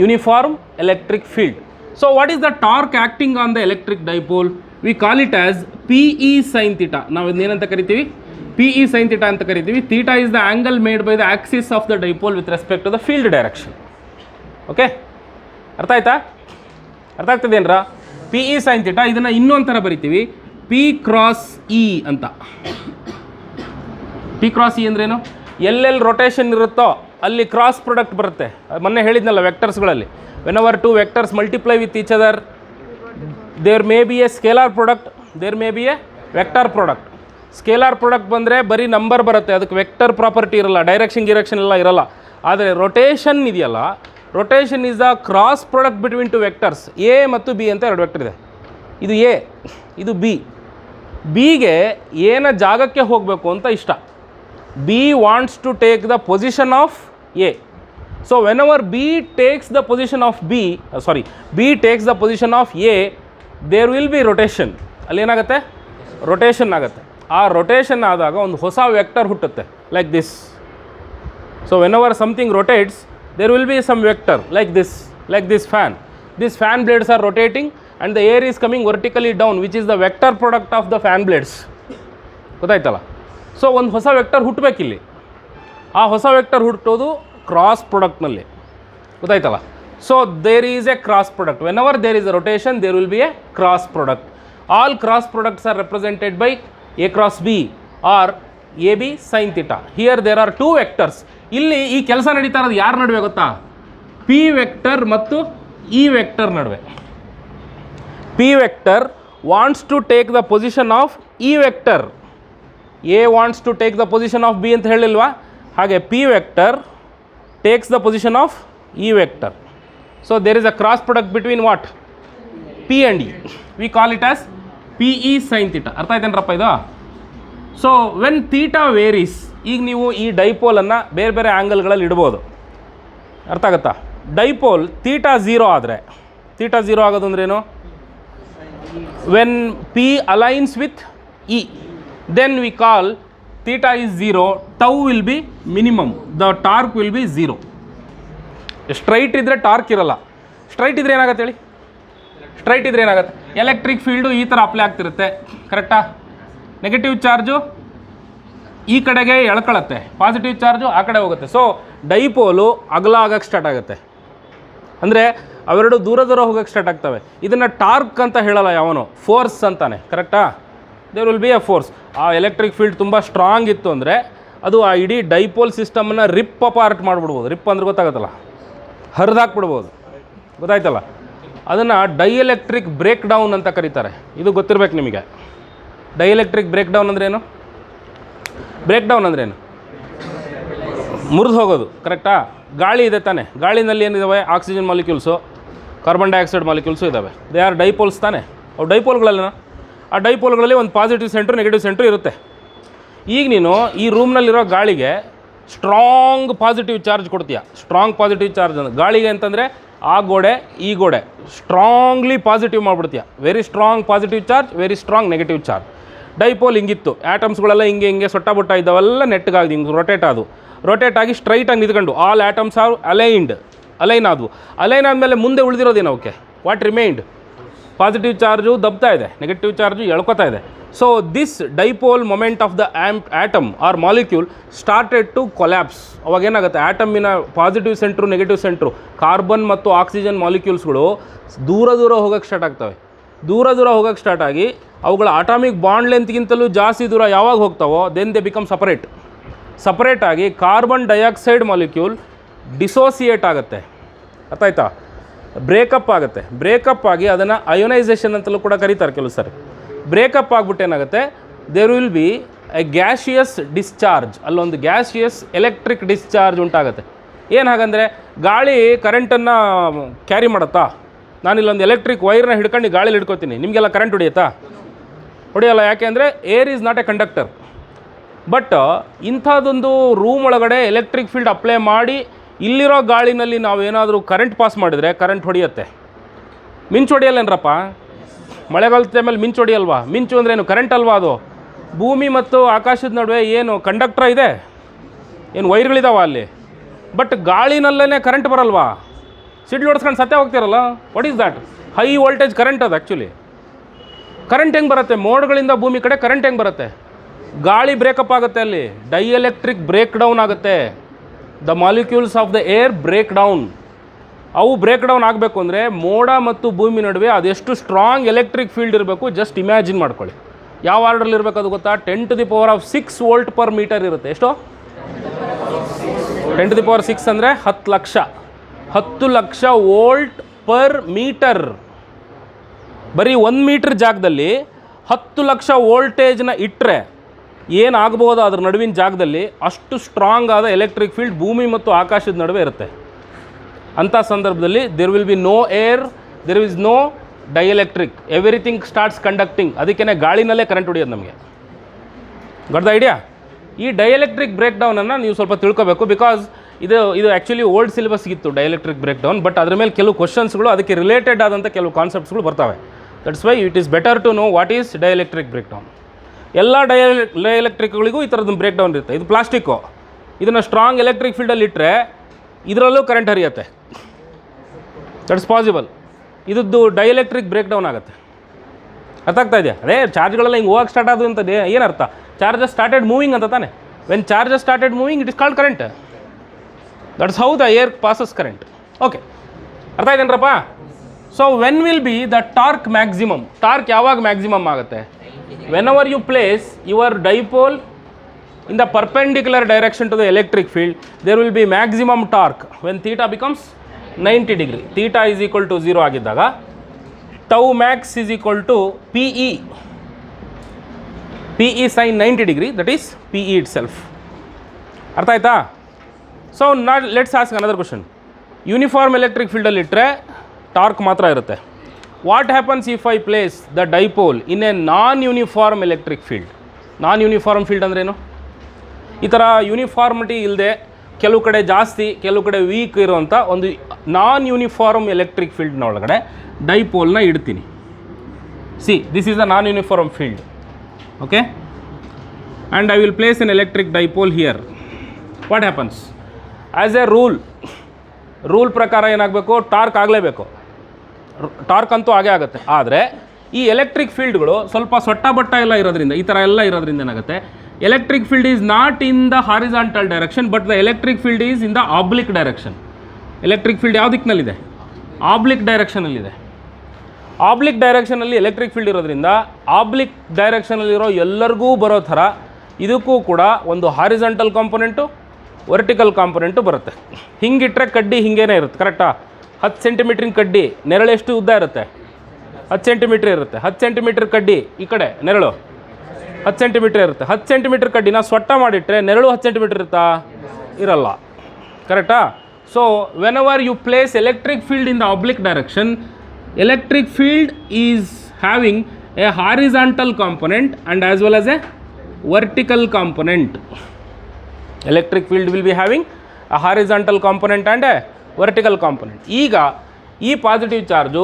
uniform electric field. So what is the torque acting on the electric dipole? We call it as PE sin θ. ನಾವು ಇದನ್ನೇನಂತ ಕರಿತೀವಿ, PE sin θ ಅಂತ ಕರಿತೀವಿ. Theta is the angle made by the axis of the dipole with respect to the field direction. Okay, ಅರ್ಥ ಆಯ್ತಾ? ಅರ್ಥ ಆಗ್ತದೇನ್ರಾ? PE sin θ ಇದನ್ನು ಇನ್ನೊಂದು ಥರ ಬರಿತೀವಿ, P × E ಅಂತ. P × E ಅಂದ್ರೇನು? ಎಲ್ಲೆಲ್ಲಿ ರೊಟೇಷನ್ ಇರುತ್ತೋ ಅಲ್ಲಿ ಕ್ರಾಸ್ ಪ್ರಾಡಕ್ಟ್ ಬರುತ್ತೆ. ಮೊನ್ನೆ ಹೇಳಿದ್ನಲ್ಲ ವೆಕ್ಟರ್ಸ್ಗಳಲ್ಲಿ, whenever 2 vectors multiply with each other there may be a scalar product, there may be a vector product. Scalar product ಬಂದರೆ ಬರೀ ನಂಬರ್ ಬರುತ್ತೆ, ಅದಕ್ಕೆ ವೆಕ್ಟರ್ ಪ್ರಾಪರ್ಟಿ ಇರಲ್ಲ, ಡೈರೆಕ್ಷನ್ ಎಲ್ಲ ಇರಲ್ಲ. ಆದರೆ ರೊಟೇಷನ್ ಇದೆಯಲ್ಲ, rotation is the cross product between two vectors. A ಮತ್ತು ಬಿ ಅಂತ ಎರಡು ವೆಕ್ಟರ್ ಇದೆ. ಇದು ಎ, ಇದು ಬಿ. ಬಿಗೆ ಏನ ಜಾಗಕ್ಕೆ ಹೋಗಬೇಕು ಅಂತ ಇಷ್ಟ. B wants to take the position of A. So whenever B takes the position of B takes the position of A, there will be rotation. ಅಲ್ಲಿ ಏನಾಗುತ್ತೆ? ರೊಟೇಷನ್ ಆಗುತ್ತೆ. ಆ ರೊಟೇಷನ್ ಆದಾಗ ಒಂದು ಹೊಸ ವೆಕ್ಟರ್ ಹುಟ್ಟುತ್ತೆ, like this. So whenever something rotates, there will be some vector like this fan. This fan blades are rotating and the air is coming vertically down, which is the vector product of the fan blades. ಗೊತ್ತಾಯ್ತಲ್ಲ? So ಒಂದು ಹೊಸ vector ಹುಟ್ಟಬೇಕಿಲ್ಲಿ. ಆ ಹೊಸ vector ಹುಟ್ಟೋದು cross ಪ್ರಾಡಕ್ಟ್ನಲ್ಲಿ. ಗೊತ್ತಾಯ್ತಲ್ಲ? So there is a cross product. Whenever there is a rotation, there will be a cross product. All cross products are represented by A cross B are A B sine theta. Here there are two vectors. ಇಲ್ಲಿ ಈ ಕೆಲಸ ನಡೀತಾ ಇರೋದು ಯಾರ ನಡುವೆ ಗೊತ್ತಾ? P vector ಮತ್ತು E vector ನಡುವೆ. P vector wants to take the position of E vector. A wants to take the position of B ಅಂತ ಹೇಳಿಲ್ವಾ? ಹಾಗೆ P vector takes the position of E vector. So there is a cross product between what? P and E. We call it as PE sin theta. ಅರ್ಥ ಆಯ್ತೇನ್ರಪ್ಪ ಇದು? So when theta varies, ಈಗ ನೀವು ಈ ಡೈಪೋಲನ್ನು ಬೇರೆ ಬೇರೆ ಆ್ಯಂಗಲ್ಗಳಲ್ಲಿ ಇಡ್ಬೋದು. ಅರ್ಥ ಆಗುತ್ತಾ? ಡೈಪೋಲ್ ಥೀಟಾ 0 ಆದರೆ, ಥೀಟಾ 0 ಆಗೋದು ಅಂದ್ರೇನು? When P aligns with E, then we call theta is 0, tau will be minimum, the torque will be 0. Straight ಇದ್ದರೆ ಟಾರ್ಕ್ ಇರಲ್ಲ. ಸ್ಟ್ರೈಟ್ ಇದ್ರೆ ಏನಾಗುತ್ತೆ ಹೇಳಿ? ಸ್ಟ್ರೈಟ್ ಇದ್ರೆ ಏನಾಗುತ್ತೆ? ಎಲೆಕ್ಟ್ರಿಕ್ ಫೀಲ್ಡು ಈ ಥರ ಅಪ್ಲೈ ಆಗ್ತಿರುತ್ತೆ, ಕರೆಕ್ಟಾ? ನೆಗೆಟಿವ್ ಚಾರ್ಜು ಈ ಕಡೆಗೆ ಎಳ್ಕೊಳ್ಳುತ್ತೆ, ಪಾಸಿಟಿವ್ ಚಾರ್ಜು ಆ ಕಡೆ ಹೋಗುತ್ತೆ. ಸೊ ಡೈಪೋಲು ಅಗಲ ಆಗಕ್ಕೆ ಸ್ಟಾರ್ಟ್ ಆಗುತ್ತೆ, ಅಂದರೆ ಅವೆರಡು ದೂರ ಹೋಗೋಕ್ಕೆ ಸ್ಟಾರ್ಟ್ ಆಗ್ತವೆ. ಇದನ್ನು ಟಾರ್ಕ್ ಅಂತ ಹೇಳಲ್ಲ ಯಾವನು, ಫೋರ್ಸ್ ಅಂತಾನೆ, ಕರೆಕ್ಟಾ? There will be a force. ಆ ಎಲೆಕ್ಟ್ರಿಕ್ ಫೀಲ್ಡ್ ತುಂಬ ಸ್ಟ್ರಾಂಗ್ ಇತ್ತು ಅಂದರೆ ಅದು ಆ ಇಡೀ ಡೈಪೋಲ್ ಸಿಸ್ಟಮನ್ನು ರಿಪ್ ಅಪಾರ್ಟ್ ಮಾಡಿಬಿಡ್ಬೋದು. ರಿಪ್ ಅಂದ್ರೆ ಗೊತ್ತಾಗುತ್ತಲ್ಲ, ಹರಿದಾಕ್ಬಿಡ್ಬೋದು. ಗೊತ್ತಾಯ್ತಲ್ಲ? ಅದನ್ನು ಡೈಎಲೆಕ್ಟ್ರಿಕ್ ಬ್ರೇಕ್ ಡೌನ್ ಅಂತ ಕರೀತಾರೆ. ಇದು ಗೊತ್ತಿರಬೇಕು ನಿಮಗೆ. ಡೈಎಲೆಕ್ಟ್ರಿಕ್ ಬ್ರೇಕ್ ಡೌನ್ ಅಂದ್ರೇನು? ಬ್ರೇಕ್ ಡೌನ್ ಅಂದ್ರೇನು? ಮುರಿದು ಹೋಗೋದು, ಕರೆಕ್ಟಾ? ಗಾಳಿ ಇದೆ ತಾನೆ, ಗಾಳಿನಲ್ಲಿ ಏನಿದ್ದಾವೆ? Oxygen molecules, carbon dioxide molecules ಇದ್ದಾವೆ. ದೇ ಆರ್ ಡೈಪೋಲ್ಸ್ ತಾನೆ. ಅವು ಡೈಪೋಲ್ಗಳಲ್ಲ. ಆ ಡೈಪೋಲ್ಗಳಲ್ಲಿ ಒಂದು ಪಾಸಿಟಿವ್ ಸೆಂಟ್ರು, ನೆಗೆಟಿವ್ ಸೆಂಟ್ರು ಇರುತ್ತೆ. ಈಗ ನೀನು ಈ ರೂಮ್ನಲ್ಲಿರೋ ಗಾಳಿಗೆ ಸ್ಟ್ರಾಂಗ್ ಪಾಸಿಟಿವ್ ಚಾರ್ಜ್ ಕೊಡ್ತೀಯ. ಸ್ಟ್ರಾಂಗ್ ಪಾಸಿಟಿವ್ ಚಾರ್ಜ್ ಅಂದ್ರೆ ಗಾಳಿಗೆ ಅಂತಂದರೆ ಆ ಗೋಡೆ ಈ ಗೋಡೆ ಸ್ಟ್ರಾಂಗ್ಲಿ ಪಾಸಿಟಿವ್ ಮಾಡಿಬಿಡ್ತೀಯ. Very strong positive charge, very strong negative charge. Dipole ಹಿಂಗಿತ್ತು, ಆಟಮ್ಸ್ಗಳೆಲ್ಲ ಹಿಂಗೆ ಸೊಟ್ಟ ಬುಟ್ಟ ಇದ್ದಾವೆಲ್ಲ ನೆಟ್ಟಗಾಗಿ ಹಿಂಗೆ ರೊಟೇಟ್ ಆಗಿ ಸ್ಟ್ರೈಟಾಗಿ ನಿಂತ್ಕೊಂಡು ಆಲ್ ಆಟಮ್ಸ್ ಆರ್ ಅಲೈನ್ ಆದವು. ಅಲೈನ್ ಆದಮೇಲೆ ಮುಂದೆ ಉಳಿದಿರೋದೇನು ಅವಕ್ಕೆ? What remained? ಪಾಸಿಟಿವ್ ಚಾರ್ಜು ದಬ್ತಾ ಇದೆ, ನೆಗೆಟಿವ್ ಚಾರ್ಜು ಎಳ್ಕೊತಾ ಇದೆ. So this dipole moment of the atom or molecule started to collapse. ಅವಾಗ ಏನಾಗುತ್ತೆ? ಆಟಮಿನ positive centre, negative centre, carbon ಮತ್ತು ಆಕ್ಸಿಜನ್ ಮಾಲಿಕ್ಯೂಲ್ಸ್ಗಳು ದೂರ ಹೋಗೋಕ್ಕೆ ಸ್ಟಾರ್ಟ್ ಆಗ್ತವೆ. ದೂರ ಹೋಗೋಕ್ಕೆ ಸ್ಟಾರ್ಟ್ ಆಗಿ ಅವುಗಳ ಅಟಾಮಿಕ್ ಬಾಂಡ್ ಲೆಂತ್ಗಿಂತಲೂ ಜಾಸ್ತಿ ದೂರ ಯಾವಾಗ ಹೋಗ್ತಾವೋ ದೆನ್ ದೇ ಬಿಕಮ್ ಸಪರೇಟ್ ಆಗಿ ಕಾರ್ಬನ್ ಡೈಆಕ್ಸೈಡ್ ಮಾಲಿಕ್ಯೂಲ್ ಡಿಸೋಸಿಯೇಟ್ ಆಗುತ್ತೆ. ಅರ್ಥ ಆಯ್ತಾ? ಬ್ರೇಕಪ್ ಆಗುತ್ತೆ. ಬ್ರೇಕಪ್ ಆಗಿ ಅದನ್ನು ಅಯೋನೈಸೇಷನ್ ಅಂತಲೂ ಕೂಡ ಕರೀತಾರೆ ಕೆಲವು ಸರಿ. ಬ್ರೇಕಪ್ ಆಗಿಬಿಟ್ಟು ಏನಾಗುತ್ತೆ? There will be a gaseous discharge. ಅಲ್ಲೊಂದು ಗ್ಯಾಶಿಯಸ್ ಎಲೆಕ್ಟ್ರಿಕ್ ಡಿಸ್ಚಾರ್ಜ್ ಉಂಟಾಗುತ್ತೆ. ಏನು ಹಾಗಂದರೆ ಗಾಳಿ ಕರೆಂಟನ್ನು ಕ್ಯಾರಿ ಮಾಡುತ್ತಾ? ನಾನಿಲ್ಲೊಂದು ಎಲೆಕ್ಟ್ರಿಕ್ ವೈರ್ನ ಹಿಡ್ಕೊಂಡು ಗಾಳಿಲಿ ಹಿಡ್ಕೊತೀನಿ, ನಿಮಗೆಲ್ಲ ಕರೆಂಟ್ ಹೊಡೆಯಲ್ಲ. ಯಾಕೆ ಅಂದರೆ air is not A conductor. But ಇಂಥದ್ದೊಂದು ರೂಮ್ ಒಳಗಡೆ ಎಲೆಕ್ಟ್ರಿಕ್ ಫೀಲ್ಡ್ ಅಪ್ಲೈ ಮಾಡಿ ಇಲ್ಲಿರೋ ಗಾಳಿನಲ್ಲಿ ನಾವೇನಾದರೂ ಕರೆಂಟ್ ಪಾಸ್ ಮಾಡಿದರೆ ಕರೆಂಟ್ ಹೊಡೆಯುತ್ತೆ. ಮಿಂಚು ಹೊಡೆಯಲ್ಲೇನ್ರಪ್ಪ? ಮಳೆಗಾಲದ ಟೈಮಲ್ಲಿ ಮಿಂಚು ಹೊಡೆಯಲ್ವಾ? ಮಿಂಚು ಅಂದ್ರೇನು? ಕರೆಂಟ್ ಅಲ್ವಾ ಅದು? ಭೂಮಿ ಮತ್ತು ಆಕಾಶದ ನಡುವೆ ಏನು ಕಂಡಕ್ಟರ್ ಇದೆ? ಏನು ವೈರ್ಗಳಿದಾವ ಅಲ್ಲಿ? ಬಟ್ ಗಾಳಿನಲ್ಲೇ ಕರೆಂಟ್ ಬರಲ್ವಾ? ಸಿಡ್ಲು ಹೊಡ್ಸ್ಕೊಂಡು ಸತ್ಯ ಹೋಗ್ತಿರಲ್ಲ. What is that? High voltage current ಅದು. ಆ್ಯಕ್ಚುಲಿ ಕರೆಂಟ್ ಹೆಂಗೆ ಬರುತ್ತೆ? ಮೋಡ್ಗಳಿಂದ ಭೂಮಿ ಕಡೆ ಕರೆಂಟ್ ಹೆಂಗೆ ಬರುತ್ತೆ? ಗಾಳಿ ಬ್ರೇಕಪ್ ಆಗುತ್ತೆ, ಅಲ್ಲಿ ಡೈಎಲೆಕ್ಟ್ರಿಕ್ ಬ್ರೇಕ್ ಡೌನ್ ಆಗುತ್ತೆ. The molecules of the air break down. ಅವು ಬ್ರೇಕ್ ಡೌನ್ ಆಗಬೇಕು ಅಂದರೆ ಮೋಡ ಮತ್ತು ಭೂಮಿ ನಡುವೆ ಅದೆಷ್ಟು ಸ್ಟ್ರಾಂಗ್ ಎಲೆಕ್ಟ್ರಿಕ್ ಫೀಲ್ಡ್ ಇರಬೇಕು ಜಸ್ಟ್ ಇಮ್ಯಾಜಿನ್ ಮಾಡ್ಕೊಳ್ಳಿ. ಯಾವ ಆರ್ಡರ್ಲಿ ಇರಬೇಕು ಅದು ಗೊತ್ತಾ? 10⁻⁶ ವೋಲ್ಟ್ ಪರ್ ಮೀಟರ್ ಇರುತ್ತೆ. ಎಷ್ಟು? 10⁻⁶ ಅಂದರೆ 10 ಲಕ್ಷ ವೋಲ್ಟ್ ಪರ್ ಮೀಟರ್. ಬರೀ 1 ಮೀಟ್ರ್ ಜಾಗದಲ್ಲಿ 10 ಲಕ್ಷ ವೋಲ್ಟೇಜ್ನ ಇಟ್ಟರೆ ಏನಾಗ್ಬೋದು ಅದ್ರ ನಡುವಿನ ಜಾಗದಲ್ಲಿ ಅಷ್ಟು ಸ್ಟ್ರಾಂಗ್ ಆದ ಎಲೆಕ್ಟ್ರಿಕ್ ಫೀಲ್ಡ್ ಭೂಮಿ ಮತ್ತು ಆಕಾಶದ ನಡುವೆ ಇರುತ್ತೆ. ಅಂಥ ಸಂದರ್ಭದಲ್ಲಿ there will be no air, there is no dielectric, everything starts conducting. ಅದಕ್ಕೇ ಗಾಳಿನಲ್ಲೇ ಕರೆಂಟ್ ಹೊಡಿಯೋದು ನಮಗೆ. Got the idea? ಈ ಡೈಎಲೆಕ್ಟ್ರಿಕ್ ಬ್ರೇಕ್ ಡೌನನ್ನು ನೀವು ಸ್ವಲ್ಪ ತಿಳ್ಕೊಬೇಕು. ಬಿಕಾಸ್ ಇದು ಆ್ಯಕ್ಚುಲಿ ಓಲ್ಡ್ ಸಿಲೆಬಸ್ಗಿತ್ತು ಡೈಎಲೆಕ್ಟ್ರಿಕ್ ಬ್ರೇಕ್ ಡೌನ್, ಬಟ್ ಅದ್ರ ಮೇಲೆ ಕೆಲವು ಕ್ವಶನ್ಸ್ಗಳು ಅದಕ್ಕೆ ರಿಲೇಟೆಡ್ ಆದಂಥ ಕೆಲವು ಕಾನ್ಸೆಪ್ಟ್ಸ್ಗಳು ಬರ್ತವೆ. That's why it is better to know what is dielectric break down. ಎಲ್ಲ ಡೈಎಲೆಕ್ಟ್ರಿಕ್ಗಳಿಗೂ ಈ ಥರದ್ದು ಬ್ರೇಕ್ ಡೌನ್ ಇರುತ್ತೆ. ಇದು ಪ್ಲಾಸ್ಟಿಕ್ಕು, ಇದನ್ನು ಸ್ಟ್ರಾಂಗ್ ಎಲೆಕ್ಟ್ರಿಕ್ ಫೀಲ್ಡಲ್ಲಿ ಇಟ್ಟರೆ ಇದರಲ್ಲೂ ಕರೆಂಟ್ ಹರಿಯುತ್ತೆ. That's possible. ಇದ್ದು ಡೈಎಲೆಕ್ಟ್ರಿಕ್ ಬ್ರೇಕ್ ಡೌನ್ ಆಗುತ್ತೆ. ಅರ್ಥ ಆಗ್ತಾ ಇದೆಯಾ? ಅದೇ ಚಾರ್ಜ್ಗಳೆಲ್ಲ ಹಿಂಗೆ ಹೋಗಕ್ಕೆ ಸ್ಟಾರ್ಟ್ ಆದವು ಅಂತ ಏನರ್ಥ? ಚಾರ್ಜಸ್ ಸ್ಟಾರ್ಟೆಡ್ ಮೂವಿಂಗ್ ಅಂತ ತಾನೆ. When charges started moving it is called current. That's how the air passes current. Okay, ಅರ್ಥ ಆಯ್ತೇನ್ರಪ್ಪ? So when will be the torque maximum? Torque ಯಾವಾಗ ಮ್ಯಾಕ್ಸಿಮಮ್ ಆಗುತ್ತೆ? whenever you place your dipole in the perpendicular direction to the electric field, there will be maximum torque when theta becomes 90 degree. Theta is equal to 0 ಆಗಿದ್ದಾಗ tau max is equal to PE sin 90 degree, that is PE itself. ಅರ್ಥ ಆಯ್ತಾ? So let's ask another question. Uniform electric ಫೀಲ್ಡಲ್ಲಿ ಇಟ್ಟರೆ torque ಮಾತ್ರ ಇರುತ್ತೆ. What happens if I place the dipole in a non uniform electric field? Non uniform field ಅಂದ್ರೇನು? ಈ ಥರ uniformity ಇಲ್ಲದೆ ಕೆಲವು ಕಡೆ ಜಾಸ್ತಿ ಕೆಲವು ಕಡೆ ವೀಕ್ ಇರುವಂಥ ಒಂದು ನಾನ್ ಯೂನಿಫಾರ್ಮ್ ಎಲೆಕ್ಟ್ರಿಕ್ ಫೀಲ್ಡ್ನ ಒಳಗಡೆ ಡೈಪೋಲ್ನ ಇಡ್ತೀನಿ. C, this is a non uniform field. Okay, and I will place N electric dipole here. What happens? As A rule ಪ್ರಕಾರ ಏನಾಗಬೇಕು? ಟಾರ್ಕ್ ಆಗಲೇಬೇಕು. ಟಾರ್ಕ್ ಅಂತೂ ಆಗೇ ಆಗುತ್ತೆ. ಆದರೆ ಈ ಎಲೆಕ್ಟ್ರಿಕ್ ಫೀಲ್ಡ್ಗಳು ಸ್ವಲ್ಪ ಸೊಟ್ಟ ಬಟ್ಟ ಎಲ್ಲ ಇರೋದ್ರಿಂದ, ಈ ಥರ ಎಲ್ಲ ಇರೋದ್ರಿಂದ ಏನಾಗುತ್ತೆ, electric field is not in the horizontal direction but the electric field is in the oblique direction. Electric field ಯಾವ ದಿಕ್ಕಿನಲ್ಲಿದೆ? ಆಬ್ಲಿಕ್ ಡೈರೆಕ್ಷನಲ್ಲಿದೆ. ಆಬ್ಲಿಕ್ ಡೈರೆಕ್ಷನಲ್ಲಿ ಎಲೆಕ್ಟ್ರಿಕ್ ಫೀಲ್ಡ್ ಇರೋದ್ರಿಂದ ಆಬ್ಲಿಕ್ ಡೈರೆಕ್ಷನಲ್ಲಿರೋ ಎಲ್ಲರಿಗೂ ಬರೋ ಥರ ಇದಕ್ಕೂ ಕೂಡ ಒಂದು ಹಾರಿಜಾಂಟಲ್ ಕಾಂಪೊನೆಂಟು, ವರ್ಟಿಕಲ್ ಕಾಂಪೊನೆಂಟು ಬರುತ್ತೆ. ಹಿಂಗಿಟ್ರೆ ಕಡ್ಡಿ ಹಿಂಗೇನೆ ಇರುತ್ತೆ. ಕರೆಕ್ಟಾ? 10 ಸೆಂಟಿಮೀಟ್ರಿನ ಕಡ್ಡಿ ನೆರಳು ಎಷ್ಟು ಉದ್ದ ಇರುತ್ತೆ? 10 ಸೆಂಟಿಮೀಟ್ರ್ ಇರುತ್ತೆ. 10 ಸೆಂಟಿಮೀಟ್ರ್ ಕಡ್ಡಿ ಈ ಕಡೆ ನೆರಳು 10 ಸೆಂಟಿಮೀಟ್ರ್ ಇರುತ್ತೆ. 10 ಸೆಂಟಿಮೀಟ್ರ್ ಕಡ್ಡಿನ ಸೊಟ್ಟ ಮಾಡಿಟ್ರೆ ನೆರಳು 10 ಸೆಂಟಿಮೀಟ್ರ್ ಇರುತ್ತಾ? ಇರಲ್ಲ. ಕರೆಕ್ಟಾ? So whenever you place electric field in the oblique direction, electric field is having a horizontal component and as well as a vertical component. Electric field will be having a horizontal component and a vertical component. ಈಗ ಈ positive charge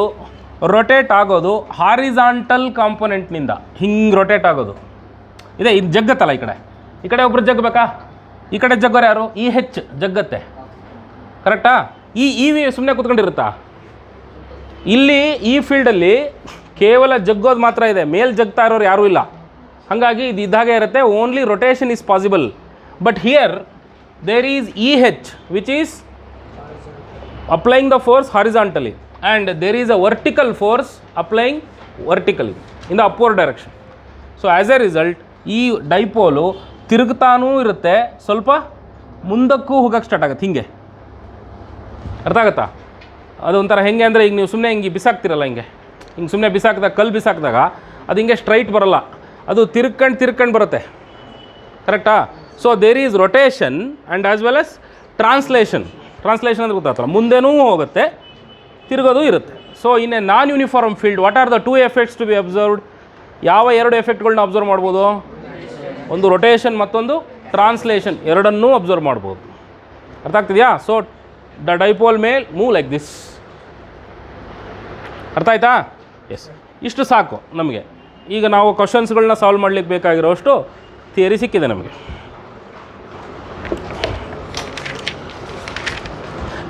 rotate ಆಗೋದು horizontal ಕಾಂಪೊನೆಂಟ್ನಿಂದ ಹಿಂಗೆ rotate ಆಗೋದು ಇದೆ. ಇದು ಜಗ್ಗತ್ತಲ್ಲ, ಈ ಕಡೆ ಒಬ್ರು ಜಗ್ಗಬೇಕಾ? ಈ ಕಡೆ ಜಗ್ಗೋರು ಯಾರು? ಈ ಹೆಚ್ಚು ಜಗ್ಗತ್ತೆ. ಕರೆಕ್ಟಾ? ಈ ವಿ ಸುಮ್ಮನೆ ಕೂತ್ಕೊಂಡಿರುತ್ತಾ? ಇಲ್ಲಿ ಈ ಫೀಲ್ಡಲ್ಲಿ ಕೇವಲ ಜಗ್ಗೋದು ಮಾತ್ರ ಇದೆ, ಮೇಲ್ ಜಗ್ತಾ ಇರೋರು ಯಾರೂ ಇಲ್ಲ. ಹಾಗಾಗಿ ಇದು ಇದ್ದಾಗೆ ಇರುತ್ತೆ. Only rotation is possible. But here there is EH which is applying the force horizontally and there is a vertical force applying vertically in the upward direction. So as a result ಈ ಡೈಪೋಲು ತಿರುಗ್ತಾನೂ ಇರುತ್ತೆ, ಸ್ವಲ್ಪ ಮುಂದಕ್ಕೂ ಹೋಗಕ್ಕೆ start ಆಗುತ್ತೆ. ಹಿಂಗೆ ಅರ್ಥ ಆಗುತ್ತಾ? ಅದು ಒಂಥರ ಹೆಂಗೆ ಅಂದರೆ, ಈಗ ನೀವು ಸುಮ್ಮನೆ ಹಿಂಗೆ ಬಿಸಾಕ್ತಿರಲ್ಲ, ಹಿಂಗೆ ಸುಮ್ಮನೆ ಬಿಸಾಕಿದಾಗ, ಕಲ್ಲು ಬಿಸಾಕಿದಾಗ ಅದು ಹಿಂಗೆ ಸ್ಟ್ರೈಟ್ ಬರೋಲ್ಲ, ಅದು ತಿರ್ಕೊಂಡು ಬರುತ್ತೆ. ಕರೆಕ್ಟಾ? So there is rotation and as well as translation ಅಂದರೆ ಗೊತ್ತಾಗ್ತಲ್ಲ, ಮುಂದೆನೂ ಹೋಗುತ್ತೆ, ತಿರುಗೋದು ಇರುತ್ತೆ. So in a non uniform field what are the 2 effects to be observed? ಯಾವ 2 ಎಫೆಕ್ಟ್ಗಳನ್ನ ಅಬ್ಸರ್ವ್ ಮಾಡ್ಬೋದು? ಒಂದು ರೊಟೇಷನ್, ಮತ್ತೊಂದು ಟ್ರಾನ್ಸ್ಲೇಷನ್. ಎರಡನ್ನೂ ಅಬ್ಸರ್ವ್ ಮಾಡ್ಬೋದು. ಅರ್ಥ ಆಗ್ತಿದೆಯಾ? So the dipole may move like this. ಅರ್ಥ ಆಯ್ತಾ? ಎಸ್, ಇಷ್ಟು ಸಾಕು ನಮಗೆ. ಈಗ ನಾವು ಕ್ವಶನ್ಸ್ಗಳನ್ನ ಸಾಲ್ವ್ ಮಾಡಲಿಕ್ಕೆ ಬೇಕಾಗಿರೋಷ್ಟು ಥಿಯರಿ ಸಿಕ್ಕಿದೆ ನಮಗೆ.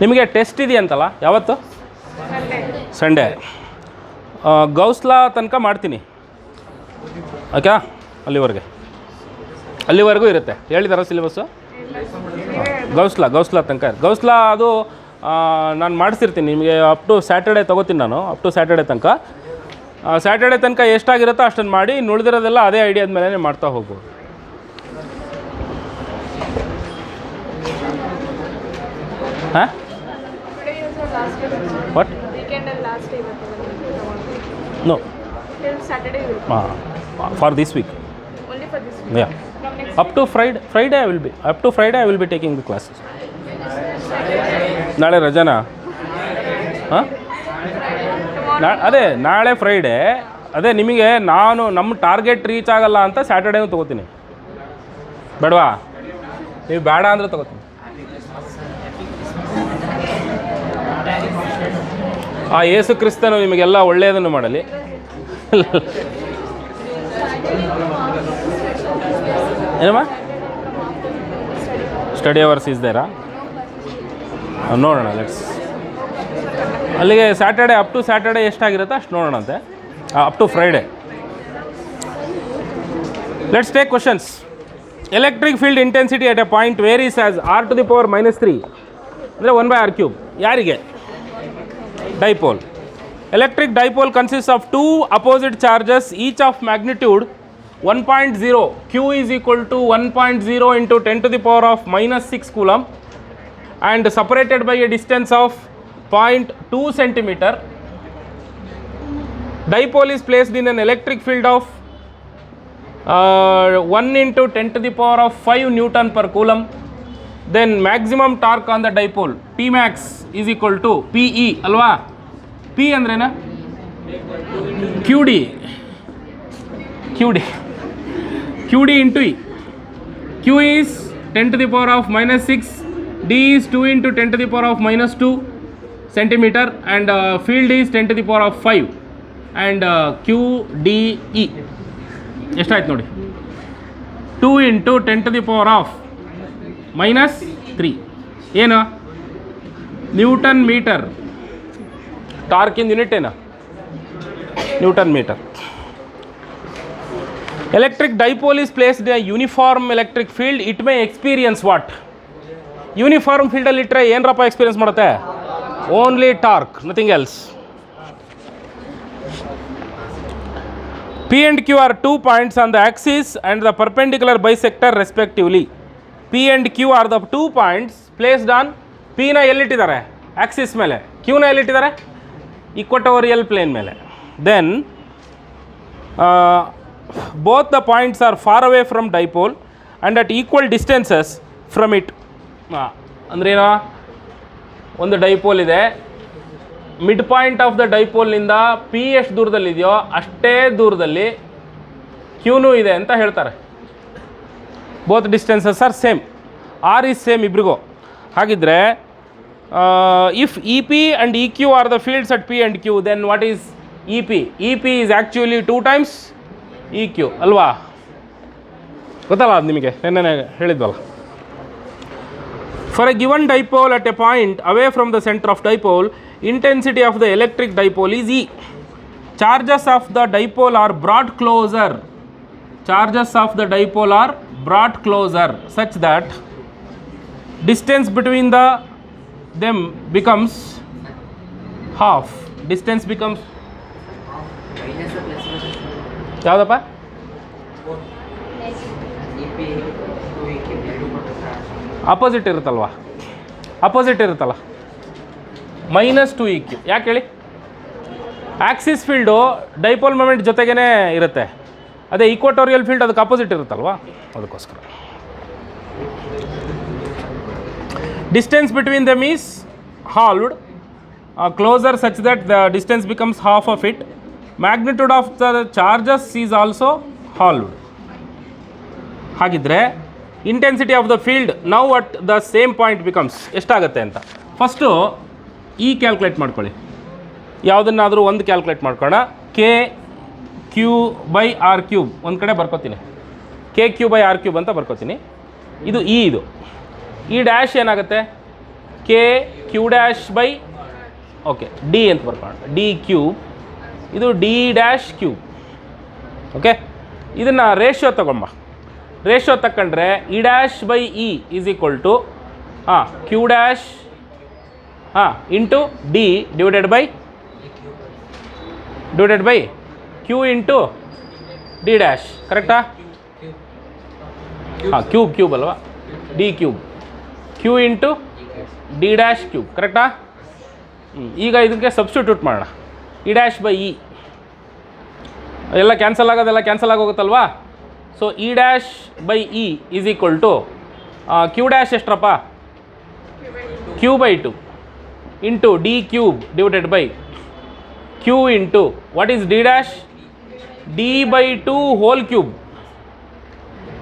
ನಿಮಗೆ ಟೆಸ್ಟ್ ಇದೆಯಂತಲ್ಲ, ಯಾವತ್ತು? ಸಂಡೇ. ಗೌಸ್ಲಾ ತನಕ ಮಾಡ್ತೀನಿ. ಓಕೆ, ಅಲ್ಲಿವರೆಗೂ ಇರುತ್ತೆ. ಹೇಳಿದಾರ ಸಿಲೆಬಸ್ಸು? ಗೌಸ್ಲಾ ತನಕ. ಗೌಸ್ಲಾ ಅದು ನಾನು ಮಾಡಿಸಿರ್ತೀನಿ ನಿಮಗೆ. ಅಪ್ ಟು ಸ್ಯಾಟರ್ಡೇ ತೊಗೋತೀನಿ ನಾನು, ಅಪ್ ಟು ಸ್ಯಾಟರ್ಡೇ ತನಕ. ಸ್ಯಾಟರ್ಡೇ ತನಕ ಎಷ್ಟಾಗಿರುತ್ತೋ ಅಷ್ಟನ್ನು ಮಾಡಿ, ಇನ್ನು ಉಳಿದಿರೋದೆಲ್ಲ ಅದೇ ಐಡಿಯಾದ ಮೇಲೆ ಮಾಡ್ತಾ ಹೋಗ್ಬೋದು. ಹಾಂ, what? No. Till Saturday you will For this week. only for this week. Yeah. From next Up to Friday I will be taking the classes. ನಾಳೆ ರಜಾನಾ? ಹಾಂ, ಅದೇ ನಾಳೆ ಫ್ರೈಡೇ. ಅದೇ ನಿಮಗೆ ನಮ್ಮ ಟಾರ್ಗೆಟ್ ರೀಚ್ ಆಗಲ್ಲ ಅಂತ ಸ್ಯಾಟರ್ಡೇನೂ ತೊಗೋತೀನಿ. ಬೇಡವಾ? ನೀವು ಬೇಡ ಅಂದರೆ ತೊಗೋತೀನಿ. ಆ ಯೇಸು ಕ್ರಿಸ್ತನು ನಿಮಗೆಲ್ಲ ಒಳ್ಳೆಯದನ್ನು ಮಾಡಲಿ. ಏನಮ್ಮ? ಸ್ಟಡಿ ಅವರ್ಸ್ ಇಸ್ ದೇರಾ? ನೋಡೋಣ, ಲೆಟ್ಸ್ ಅಲ್ಲಿಗೆ ಸ್ಯಾಟರ್ಡೆ ಅಪ್ ಟು ಸ್ಯಾಟರ್ಡೆ ಎಷ್ಟಾಗಿರುತ್ತೆ ಅಷ್ಟು ನೋಡೋಣಂತೆ. Up to Friday. Let's take questions. Electric field intensity at a point varies as r⁻³ ಅಂದರೆ 1/r³. ಯಾರಿಗೆ? Dipole. Electric dipole consists of two opposite charges, each of magnitude 1.0. Q is equal to 1.0 into 10⁻⁻6 coulomb and separated by a distance of 0.2 centimeter. Dipole is placed in an electric field of 1 into 10⁵ Newton per coulomb. Then maximum torque on the dipole P max is equal to PE alva. P ಅಂದ್ರೇನ? QD into E. Q is 10⁻⁻6, D is 2 into 10⁻⁻2 centimeter and field is 10⁵ and QDE ಎಷ್ಟಾಯ್ತು ನೋಡಿ? 2 into 10⁻⁻3 ಏನು? Newton metre. Torque in unit ಏನು? Newton metre. Electric dipole is placed in uniform electric field. It may experience what? Uniform ಫೀಲ್ಡಲ್ಲಿ ಇಟ್ಟರೆ ಏನರಪ್ಪ experience ಮಾಡುತ್ತೆ? Only torque, nothing else. P and Q are 2 points on the axis and the perpendicular bisector respectively. P and Q are the 2 points placed on P ನ ಎಲ್ಲಿಟ್ಟಿದ್ದಾರೆ? Axis ಮೇಲೆ. Q ನ ಎಲ್ಲಿಟ್ಟಿದ್ದಾರೆ? Equatorial plane ಮೇಲೆ. Then both the points are far away from dipole and at equal distances from it. ಅಂದ್ರೇನೋ? ಒಂದು dipole ಇದೆ, mid point of the ಡೈಪೋಲ್ನಿಂದ P ಎಷ್ಟು ದೂರದಲ್ಲಿದೆಯೋ ಅಷ್ಟೇ ದೂರದಲ್ಲಿ ಕ್ಯೂನೂ ಇದೆ ಅಂತ ಹೇಳ್ತಾರೆ. Both distances are same, R is same ಇಬ್ರಿಗೂ. ಹಾಗಿದ್ರೆ if E P and E Q are the fields at P and Q, then what is E P? E P is actually 2 times E Q ಅಲ್ವಾ? ಗೊತ್ತಲ್ಲ ಅದು ನಿಮಗೆ, ನೆನ್ನೆ ಹೇಳಿದ್ವಲ್ಲ. For a given dipole at a point away from the center of dipole, intensity of the electric dipole is E. Charges of the dipole are brought closer. Charges of the dipole are brought closer such that distance between them becomes half. Distance becomes ಯಾವುದಪ್ಪ? Opposite ಇರುತ್ತಲ್ವ? Opposite ಇರುತ್ತಲ್ಲ, -2 ಯಾಕೆ ಹೇಳಿ? Axis field dipole moment ಜೊತೆಗೇ ಇರುತ್ತೆ. ಅದೇ equatorial field ಅದಕ್ಕೆ opposite ಇರುತ್ತಲ್ವ, ಅದಕ್ಕೋಸ್ಕರ. Distance between them is halved closer such that the distance becomes half of it. Magnitude of the charges is also halved. ಹಾಗಿದ್ರೆ intensity of the field now at the same point becomes ಎಷ್ಟಾಗುತ್ತೆ ಅಂತ first ಈ calculate ಮಾಡ್ಕೊಳ್ಳಿ. ಯಾವುದನ್ನಾದರೂ ಒಂದು calculate ಮಾಡ್ಕೊಳ್ಳೋಣ. KQ/R³ ಒಂದು ಕಡೆ ಬರ್ಕೋತೀನಿ, KQ/R³ ಅಂತ ಬರ್ಕೋತೀನಿ. ಇದು ಇ, ಇದು ಈ ಡ್ಯಾಶ್ ಏನಾಗುತ್ತೆ? KQ' ಓಕೆ ಡಿ ಅಂತ ಬರ್ಕೊಳ್ಳೋಣ, D³ ಇದು D'3. ಓಕೆ, ಇದನ್ನು ರೇಷಿಯೋ ತಗೊಂಬ. ರೇಷಿಯೋ ತಗೊಂಡ್ರೆ E'/E is equal to Q' into D divided by Q into D'. ಕರೆಕ್ಟಾ? ಕ್ಯೂಬ್ ಅಲ್ವಾ? D³ Q into D'3. ಕರೆಕ್ಟಾ? ಈಗ ಇದಕ್ಕೆ ಸಬ್ಸ್ಟಿಟ್ಯೂಟ್ ಮಾಡೋಣ. E'/E ಎಲ್ಲ ಕ್ಯಾನ್ಸಲ್ ಆಗೋದೆಲ್ಲ ಕ್ಯಾನ್ಸಲ್ ಆಗೋಗುತ್ತಲ್ವಾ. So E dash by E is equal to Q dash ಎಷ್ಟರಪ್ಪ, Q/2 into D cube divided by Q into what is D dash, D/2 whole cube.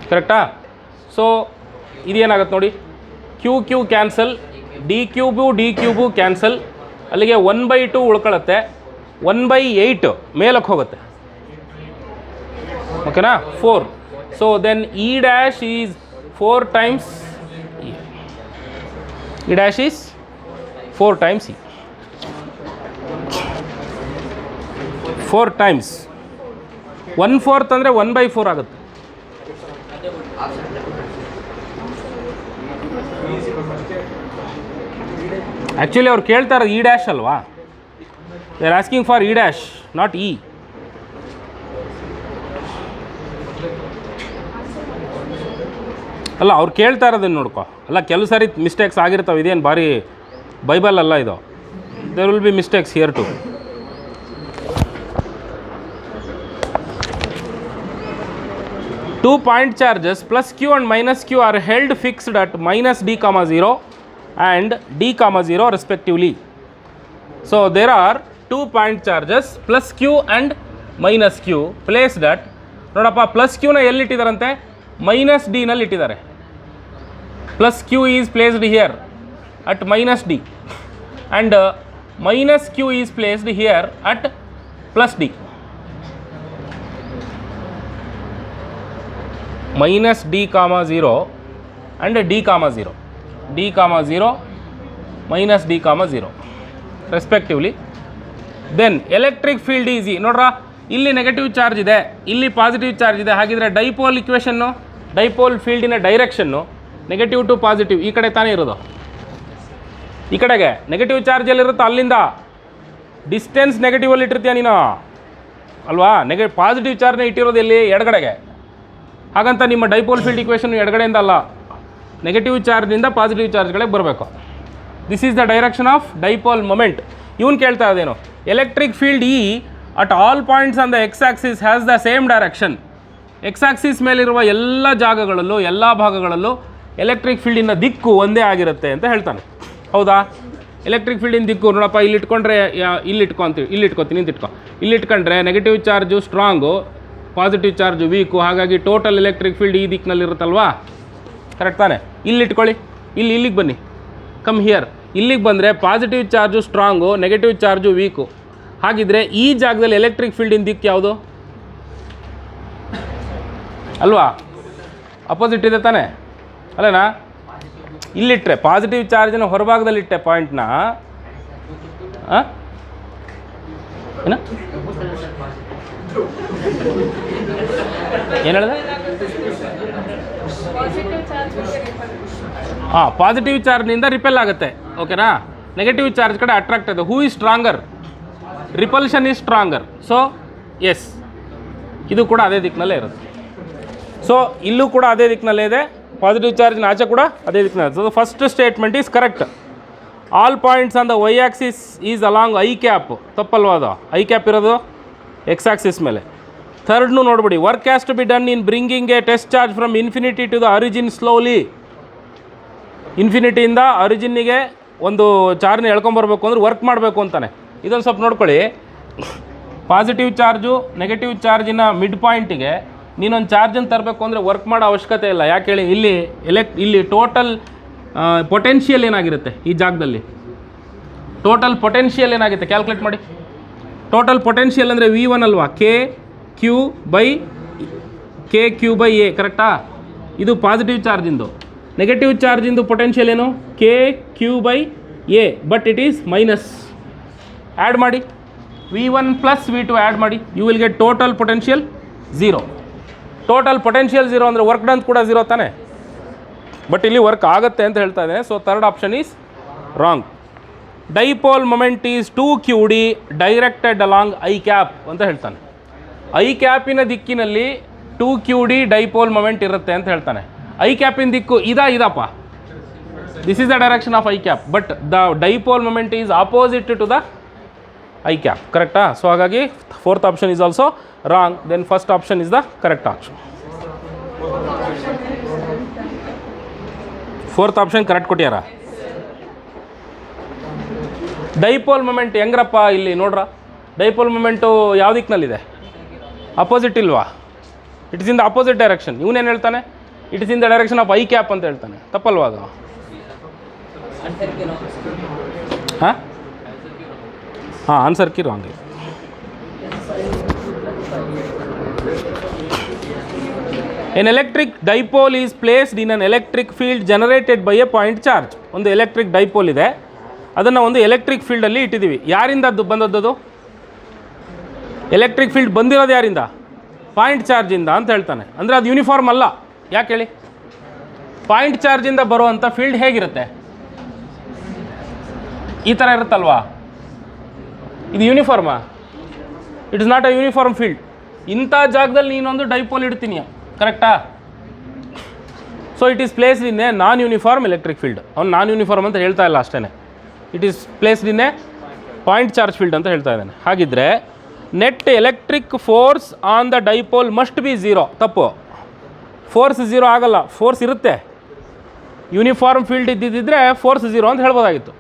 ಕರೆಕ್ಟಾ? So ಇದೇನಾಗುತ್ತೆ ನೋಡಿ, Q cancel, D cube cancel, ಅಲ್ಲಿಗೆ 1/2 ಉಳ್ಕೊಳ್ಳುತ್ತೆ, 1/8 ಮೇಲಕ್ಕೆ ಹೋಗುತ್ತೆ. ಓಕೆನಾ? 4. So then E dash is 4 times E dash is 4 times E, 4 times 1/4 ಅಂದರೆ 1/4 ಆಗುತ್ತೆ. ಆ್ಯಕ್ಚುಲಿ ಅವ್ರು ಕೇಳ್ತಾ ಇರೋದು ಇ ಡ್ಯಾಶ್ ಅಲ್ವಾ, they are asking for E dash not E. ಅಲ್ಲ ಅವ್ರು ಕೇಳ್ತಾ ಇರೋದನ್ನು ನೋಡ್ಕೊ. ಅಲ್ಲ ಕೆಲವು ಸಾರಿ ಮಿಸ್ಟೇಕ್ಸ್ ಆಗಿರ್ತಾವೆ, ಇದೇನು ಭಾರಿ ಬೈಬಲ್ ಅಲ್ಲ ಇದು. There will be mistakes here too. Two point charges plus q and minus q are held fixed at minus d comma 0 and d comma 0 respectively. So there are 2 point charges plus q and minus q placed at, ನೋಡಪ್ಪ plus ಕ್ಯೂನ ಎಲ್ಲಿಟ್ಟಿದ್ದಾರಂತೆ, minus D ನಲ್ಲಿ ಇಟ್ಟಿದ್ದಾರೆ. Plus Q is placed here at minus D and minus Q is placed here at plus D. minus d comma 0 and d comma 0, d comma 0 minus d comma 0 respectively. Then electric field is E. ನೋಡ್ರಾ ಇಲ್ಲಿ negative charge ಇದೆ, ಇಲ್ಲಿ positive charge ಇದೆ. ಹಾಗಿದ್ರೆ dipole equation, dipole ಫೀಲ್ಡಿನ direction negative to positive ಈ ಕಡೆ ತಾನೇ ಇರೋದು. ಈ ಕಡೆಗೆ ನೆಗೆಟಿವ್ ಚಾರ್ಜ್ ಎಲ್ಲಿರುತ್ತೋ ಅಲ್ಲಿಂದ ಡಿಸ್ಟೆನ್ಸ್ ನೆಗೆಟಿವಲ್ಲಿ ಇಟ್ಟಿರ್ತೀಯ ನೀನು ಅಲ್ವಾ. ಪಾಸಿಟಿವ್ ಚಾರ್ಜ್ನ ಇಟ್ಟಿರೋದು ಎಲ್ಲಿ, ಎಡಗಡೆಗೆ. ಹಾಗಂತ ನಿಮ್ಮ ಡೈಪೋಲ್ ಫೀಲ್ಡ್ ಇಕ್ವೇಷನ್ ಎಡಗಡೆಯಿಂದ ಅಲ್ಲ, ನೆಗೆಟಿವ್ ಚಾರ್ಜ್ನಿಂದ ಪಾಸಿಟಿವ್ ಚಾರ್ಜ್ಗಳಿಗೆ ಬರಬೇಕು. This is the direction of dipole moment. ಇವನು ಕೇಳ್ತಾ ಇದೇನು, electric field E at all points on the X Axis has the same direction. X Axis ಮೇಲಿರುವ ಎಲ್ಲ ಜಾಗಗಳಲ್ಲೂ ಎಲ್ಲ ಭಾಗಗಳಲ್ಲೂ ಎಲೆಕ್ಟ್ರಿಕ್ ಫೀಲ್ಡಿನ ದಿಕ್ಕು ಒಂದೇ ಆಗಿರುತ್ತೆ ಅಂತ ಹೇಳ್ತಾನೆ. ಹೌದಾ? ಎಲೆಕ್ಟ್ರಿಕ್ ಫೀಲ್ಡಿನ ದಿಕ್ಕು ನೋಡಪ್ಪ, ಇಲ್ಲಿ ಇಟ್ಕೊಂಡ್ರೆ ಇಲ್ಲಿ ಇಟ್ಕೊತೀನಿ ಅಂತ ಇಟ್ಕೊ. ಇಲ್ಲಿ ಇಟ್ಕೊಂಡ್ರೆ negative charge strong, positive charge week. ಹಾಗಾಗಿ ಟೋಟಲ್ ಎಲೆಕ್ಟ್ರಿಕ್ ಫೀಲ್ಡ್ ಈ ದಿಕ್ಕಿನಲ್ಲಿರುತ್ತಲ್ವಾ, ಕರೆಕ್ಟ್ ತಾನೆ? ಇಲ್ಲಿ ಇಟ್ಕೊಳ್ಳಿ, ಇಲ್ಲಿಗೆ ಬನ್ನಿ, ಕಮ್ ಹಿಯರ್. ಇಲ್ಲಿಗೆ ಬಂದರೆ positive charge strong, negative charge week. ಹಾಗಿದ್ರೆ ಈ ಜಾಗದಲ್ಲಿ ಎಲೆಕ್ಟ್ರಿಕ್ ಫೀಲ್ಡಿನ ದಿಕ್ಕು ಯಾವುದು ಅಲ್ವಾ? ಅಪೋಸಿಟ್ ಇದೆ ತಾನೆ, ಅಲ್ಲೇನಾ? ಇಲ್ಲಿಟ್ಟರೆ ಪಾಸಿಟಿವ್ ಚಾರ್ಜಿನ ಹೊರಭಾಗದಲ್ಲಿಟ್ಟೆ ಪಾಯಿಂಟ್ನ, ಏನ ಏನು ಹೇಳಿದೆ? ಹಾಂ, ಪಾಸಿಟಿವ್ ಚಾರ್ಜ್ನಿಂದ ರಿಪೆಲ್ ಆಗುತ್ತೆ. ಓಕೆನಾ? ನೆಗೆಟಿವ್ ಚಾರ್ಜ್ ಕಡೆ ಅಟ್ರಾಕ್ಟ್ ಆಗುತ್ತೆ. Who is stronger? Repulsion is stronger. So yes, ಇದು ಕೂಡ ಅದೇ ದಿಕ್ಕಿನಲ್ಲೇ ಇರುತ್ತೆ. ಸೊ ಇಲ್ಲೂ ಕೂಡ ಅದೇ ದಿಕ್ಕಿನಲ್ಲೇ ಇದೆ, ಪಾಸಿಟಿವ್ ಚಾರ್ಜ್ನ ಆಚೆ ಕೂಡ ಅದೇ ದಿಕ್ಕಿನಲ್ಲಿ. So first statement is correct. All points on the Y axis is along I cap. ತಪ್ಪಲ್ವಾ? ಅದು ಐ ಕ್ಯಾಪ್ ಇರೋದು ಎಕ್ಸ್ ಆಕ್ಸಿಸ್ ಮೇಲೆ. ಥರ್ಡ್ನು ನೋಡ್ಬಿಡಿ, work has to be done in bringing a test charge from infinity to the origin slowly. ಇನ್ಫಿನಿಟಿಯಿಂದ ಅರಿಜಿನ್ನಿಗೆ ಒಂದು ಚಾರ್ಜ್ನ ಎಳ್ಕೊಂಬರ್ಬೇಕು ಅಂದ್ರೆ ವರ್ಕ್ ಮಾಡಬೇಕು ಅಂತಾನೆ. ಇದೊಂದು ಸ್ವಲ್ಪ ನೋಡ್ಕೊಳ್ಳಿ. ಪಾಸಿಟಿವ್ ಚಾರ್ಜು ನೆಗೆಟಿವ್ ಚಾರ್ಜಿನ ಮಿಡ್ ಪಾಯಿಂಟಿಗೆ ನೀನೊಂದು ಚಾರ್ಜನ್ನು ತರಬೇಕು ಅಂದರೆ ವರ್ಕ್ ಮಾಡೋ ಅವಶ್ಯಕತೆ ಇಲ್ಲ. ಯಾಕೆ ಹೇಳಿ, ಇಲ್ಲಿ ಟೋಟಲ್ ಪೊಟೆನ್ಷಿಯಲ್ ಏನಾಗಿರುತ್ತೆ ಈ ಜಾಗದಲ್ಲಿ, ಟೋಟಲ್ ಪೊಟೆನ್ಷಿಯಲ್ ಏನಾಗುತ್ತೆ ಕ್ಯಾಲ್ಕುಲೇಟ್ ಮಾಡಿ. ಟೋಟಲ್ ಪೊಟೆನ್ಷಿಯಲ್ ಅಂದರೆ V1 ಅಲ್ವಾ, ಕೆ ಕ್ಯೂ ಬೈ ಎ, ಕರೆಕ್ಟಾ? ಇದು ಪಾಸಿಟಿವ್ ಚಾರ್ಜಿಂದು. ನೆಗೆಟಿವ್ ಚಾರ್ಜಿಂದು ಪೊಟೆನ್ಷಿಯಲ್ ಏನು, K Q by A, but it is minus. Add ಮಾಡಿ, V1 ಪ್ಲಸ್ V2 ಆ್ಯಡ್ ಮಾಡಿ, you will get total potential 0. Total potential 0 ಅಂದರೆ ವರ್ಕ್ ಡನ್ ಕೂಡ 0 ತಾನೆ. ಬಟ್ ಇಲ್ಲಿ ವರ್ಕ್ ಆಗುತ್ತೆ ಅಂತ ಹೇಳ್ತಾ ಇದ್ದೇನೆ. So third option is wrong. Dipole moment is 2qd directed along I cap ಅಂತ ಹೇಳ್ತಾನೆ. ಐ ಕ್ಯಾಪಿನ ದಿಕ್ಕಿನಲ್ಲಿ 2qd ಡೈಪೋಲ್ ಮೊಮೆಂಟ್ ಇರುತ್ತೆ ಅಂತ ಹೇಳ್ತಾನೆ. ಐ ಕ್ಯಾಪಿನ ದಿಕ್ಕು ಇದಪ್ಪ, this is the direction of I cap, but the dipole moment is opposite to the I cap ಕರೆಕ್ಟಾ. ಸೊ ಹಾಗಾಗಿ fourth option is also wrong. Then first option is the correct option. Fourth option correct ಕೊಟ್ಟ್ಯಾರ. Dipole moment ಹೆಂಗ್ರಪ್ಪ ಇಲ್ಲಿ ನೋಡ್ರ, dipole moment ಯಾವ ದಿಕ್ಕಿನಲ್ಲಿದೆ? Opposite ಇಲ್ವಾ? It is in the opposite direction. ಇವನೇನು ಹೇಳ್ತಾನೆ? It is in the direction of I cap ಅಂತ ಹೇಳ್ತಾನೆ. ತಪ್ಪಲ್ವಾ ಅದು? ಹಾಂ answer Ki wrong. N electric dipole is placed in an electric field generated by A point charge. ಒಂದು electric dipole ಇದೆ, ಅದನ್ನು ಒಂದು ಎಲೆಕ್ಟ್ರಿಕ್ ಫೀಲ್ಡಲ್ಲಿ ಇಟ್ಟಿದ್ದೀವಿ. ಯಾರಿಂದ ಅದು ಬಂದದ್ದು? ಎಲೆಕ್ಟ್ರಿಕ್ ಫೀಲ್ಡ್ ಬಂದಿರೋದು ಯಾರಿಂದ? ಪಾಯಿಂಟ್ ಚಾರ್ಜಿಂದ ಅಂತ ಹೇಳ್ತಾನೆ. ಅಂದರೆ ಅದು ಯೂನಿಫಾರ್ಮ್ ಅಲ್ಲ. ಯಾಕೆ ಹೇಳಿ? ಪಾಯಿಂಟ್ ಚಾರ್ಜಿಂದ ಬರುವಂಥ ಫೀಲ್ಡ್ ಹೇಗಿರುತ್ತೆ? ಈ ಥರ ಇರುತ್ತಲ್ವಾ? ಇದು ಯೂನಿಫಾರ್ಮಾ? It is not a uniform field. ಇಂಥ ಜಾಗದಲ್ಲಿ ನೀನೊಂದು ಡೈಪೋಲ್ ಇಡ್ತೀನಿ, ಕರೆಕ್ಟಾ? So it is placed in a non uniform electric field. ಅವ್ನು ನಾನ್ ಯೂನಿಫಾರ್ಮ್ ಅಂತ ಹೇಳ್ತಾ ಇಲ್ಲ ಅಷ್ಟೇ. It is placed in a point charge field ಅಂತ ಹೇಳ್ತಾ ಇದ್ದಾನೆ. ಹಾಗಿದ್ರೆ net electric force on the dipole must be zero. ತಪ್ಪು. ಫೋರ್ಸ್ ಝೀರೋ ಆಗಲ್ಲ. ಫೋರ್ಸ್ ಇರುತ್ತೆ. ಯೂನಿಫಾರ್ಮ್ ಫೀಲ್ಡ್ ಇದ್ದಿದ್ದರೆ ಫೋರ್ಸ್ ಝೀರೋ ಅಂತ ಹೇಳ್ಬೋದಾಗಿತ್ತು.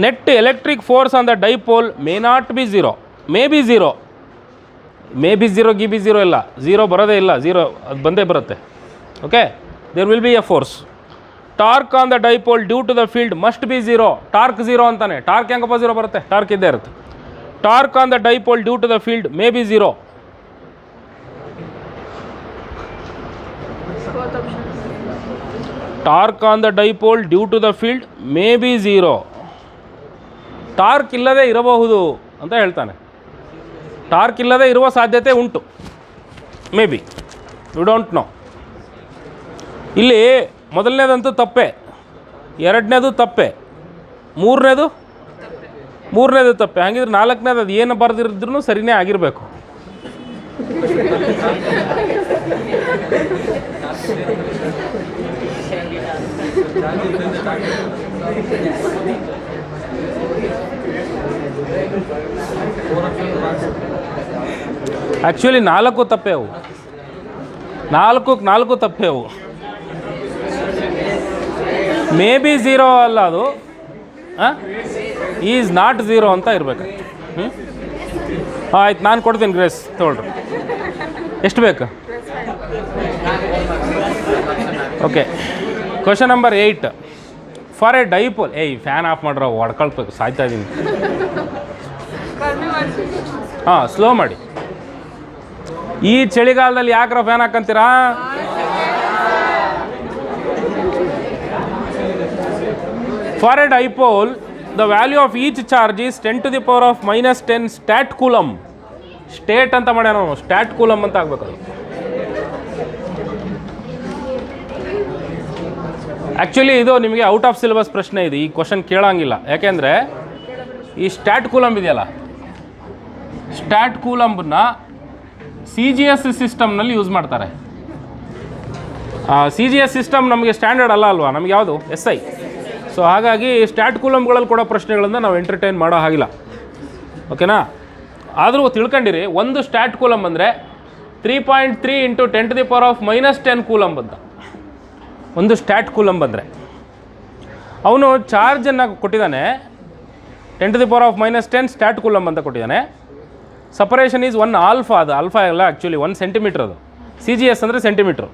Net electric force on the dipole may not be zero, may be zero. May be zero, ಗಿ be zero ಇಲ್ಲ. Zero ಬರೋದೇ ಇಲ್ಲ. ಝೀರೋ ಅದು ಬಂದೇ ಬರುತ್ತೆ. Okay, there will be a force. Torque on the dipole due to the field must be zero. Torque zero ಅಂತಾನೆ. Torque ಹೆಂಗಪ್ಪ zero ಬರುತ್ತೆ? ಟಾರ್ಕ್ ಇದ್ದೇ ಇರುತ್ತೆ. Torque on the dipole due to the field may be zero. Torque on the dipole due to the field may be zero. Torque ಇಲ್ಲದೆ ಇರಬಹುದು ಅಂತ ಹೇಳ್ತಾನೆ. Torque ಇಲ್ಲದೆ ಇರುವ ಸಾಧ್ಯತೆ ಉಂಟು, may be, you don't know. ಇಲ್ಲಿ ಮೊದಲನೇದಂತೂ ತಪ್ಪೆ, ಎರಡನೇದು ತಪ್ಪೆ, ಮೂರನೇದು ತಪ್ಪೆ. ಹಾಗಿದ್ರೆ ನಾಲ್ಕನೇದು ಅದು ಏನು ಬರೆದಿರಿದ್ರೂ ಸರಿಯೇ ಆಗಿರಬೇಕು. ಆ್ಯಕ್ಚುಲಿ ನಾಲ್ಕು ತಪ್ಪೆ ಅವು. ನಾಲ್ಕು ತಪ್ಪೆ ಅವು. ಮೇ ಬಿ ಝೀರೋ ಅಲ್ಲ, ಅದು ಈಸ್ ನಾಟ್ ಝೀರೋ ಅಂತ ಇರಬೇಕು. ಆಯ್ತು, ನಾನು ಕೊಡ್ತೀನಿ ಗ್ರೇಸ್, ತೊಗೊಳ್ರಿ. ಎಷ್ಟು ಬೇಕು? Okay, question number 8. For a dipole, fan off ಮಾಡ್ರ, ಹೊಡ್ಕೊಳ್ಬೇಕು, ಸಾಯ್ತಾ ಇದ್ದೀನಿ. ಸ್ಲೋ ಮಾಡಿ. ಈ ಚಳಿಗಾಲದಲ್ಲಿ ಯಾಕ್ರ ಫ್ಯಾನ್ ಹಾಕಂತೀರಾ? For a dipole the value of each charge is 10 to the power of -10 statcoulomb. State ಅಂತ ಮಾಡ್ಯಾರ ನಾವು, ಸ್ಟ್ಯಾಟ್ ಕೂಲಮ್ ಅಂತ ಆಗ್ಬೇಕು ಅದು. ಆ್ಯಕ್ಚುಲಿ ಇದು ನಿಮಗೆ ಔಟ್ ಆಫ್ ಸಿಲೆಬಸ್ ಪ್ರಶ್ನೆ ಇದೆ. ಈ ಕ್ವಶನ್ ಕೇಳೋಂಗಿಲ್ಲ. ಯಾಕೆಂದರೆ ಈ ಸ್ಟ್ಯಾಟ್ ಕೂಲಮ್ ಇದೆಯಲ್ಲ, ಸ್ಟ್ಯಾಟ್ ಕೂಲಂಬನ್ನ CGS ಸಿಸ್ಟಮ್ನಲ್ಲಿ ಯೂಸ್ ಮಾಡ್ತಾರೆ. CGS ಸಿಸ್ಟಮ್ ನಮಗೆ ಸ್ಟ್ಯಾಂಡರ್ಡ್ ಅಲ್ವಾ, ನಮಗೆ ಯಾವುದು SI. ಸೊ ಹಾಗಾಗಿ ಸ್ಟ್ಯಾಟ್ ಕೂಲಮ್ಗಳಲ್ಲಿ ಕೊಡೋ ಪ್ರಶ್ನೆಗಳನ್ನು ನಾವು ಎಂಟರ್ಟೈನ್ ಮಾಡೋ ಹಾಗಿಲ್ಲ. ಓಕೆನಾ? ಆದರೂ ತಿಳ್ಕೊಂಡಿರಿ, ಒಂದು ಸ್ಟ್ಯಾಟ್ ಕೂಲಮ್ ಅಂದರೆ 3.3 × 10 to the power of -10 coulomb ಅಂತ ಒಂದು ಸ್ಟ್ಯಾಟ್ ಕೂಲಮ್ ಬಂದರೆ. ಅವನು ಚಾರ್ಜನ್ನು ಕೊಟ್ಟಿದ್ದಾನೆ 10 to the power of -10 statcoulomb ಅಂತ ಕೊಟ್ಟಿದ್ದಾನೆ. Separation is 1 alpha. ಅದು ಆಲ್ಫಾ ಎಲ್ಲ ಆ್ಯಕ್ಚುಲಿ 1 ಸೆಂಟಿಮೀಟ್ರ್. ಅದು CGS ಅಂದರೆ ಸೆಂಟಿಮೀಟ್ರು.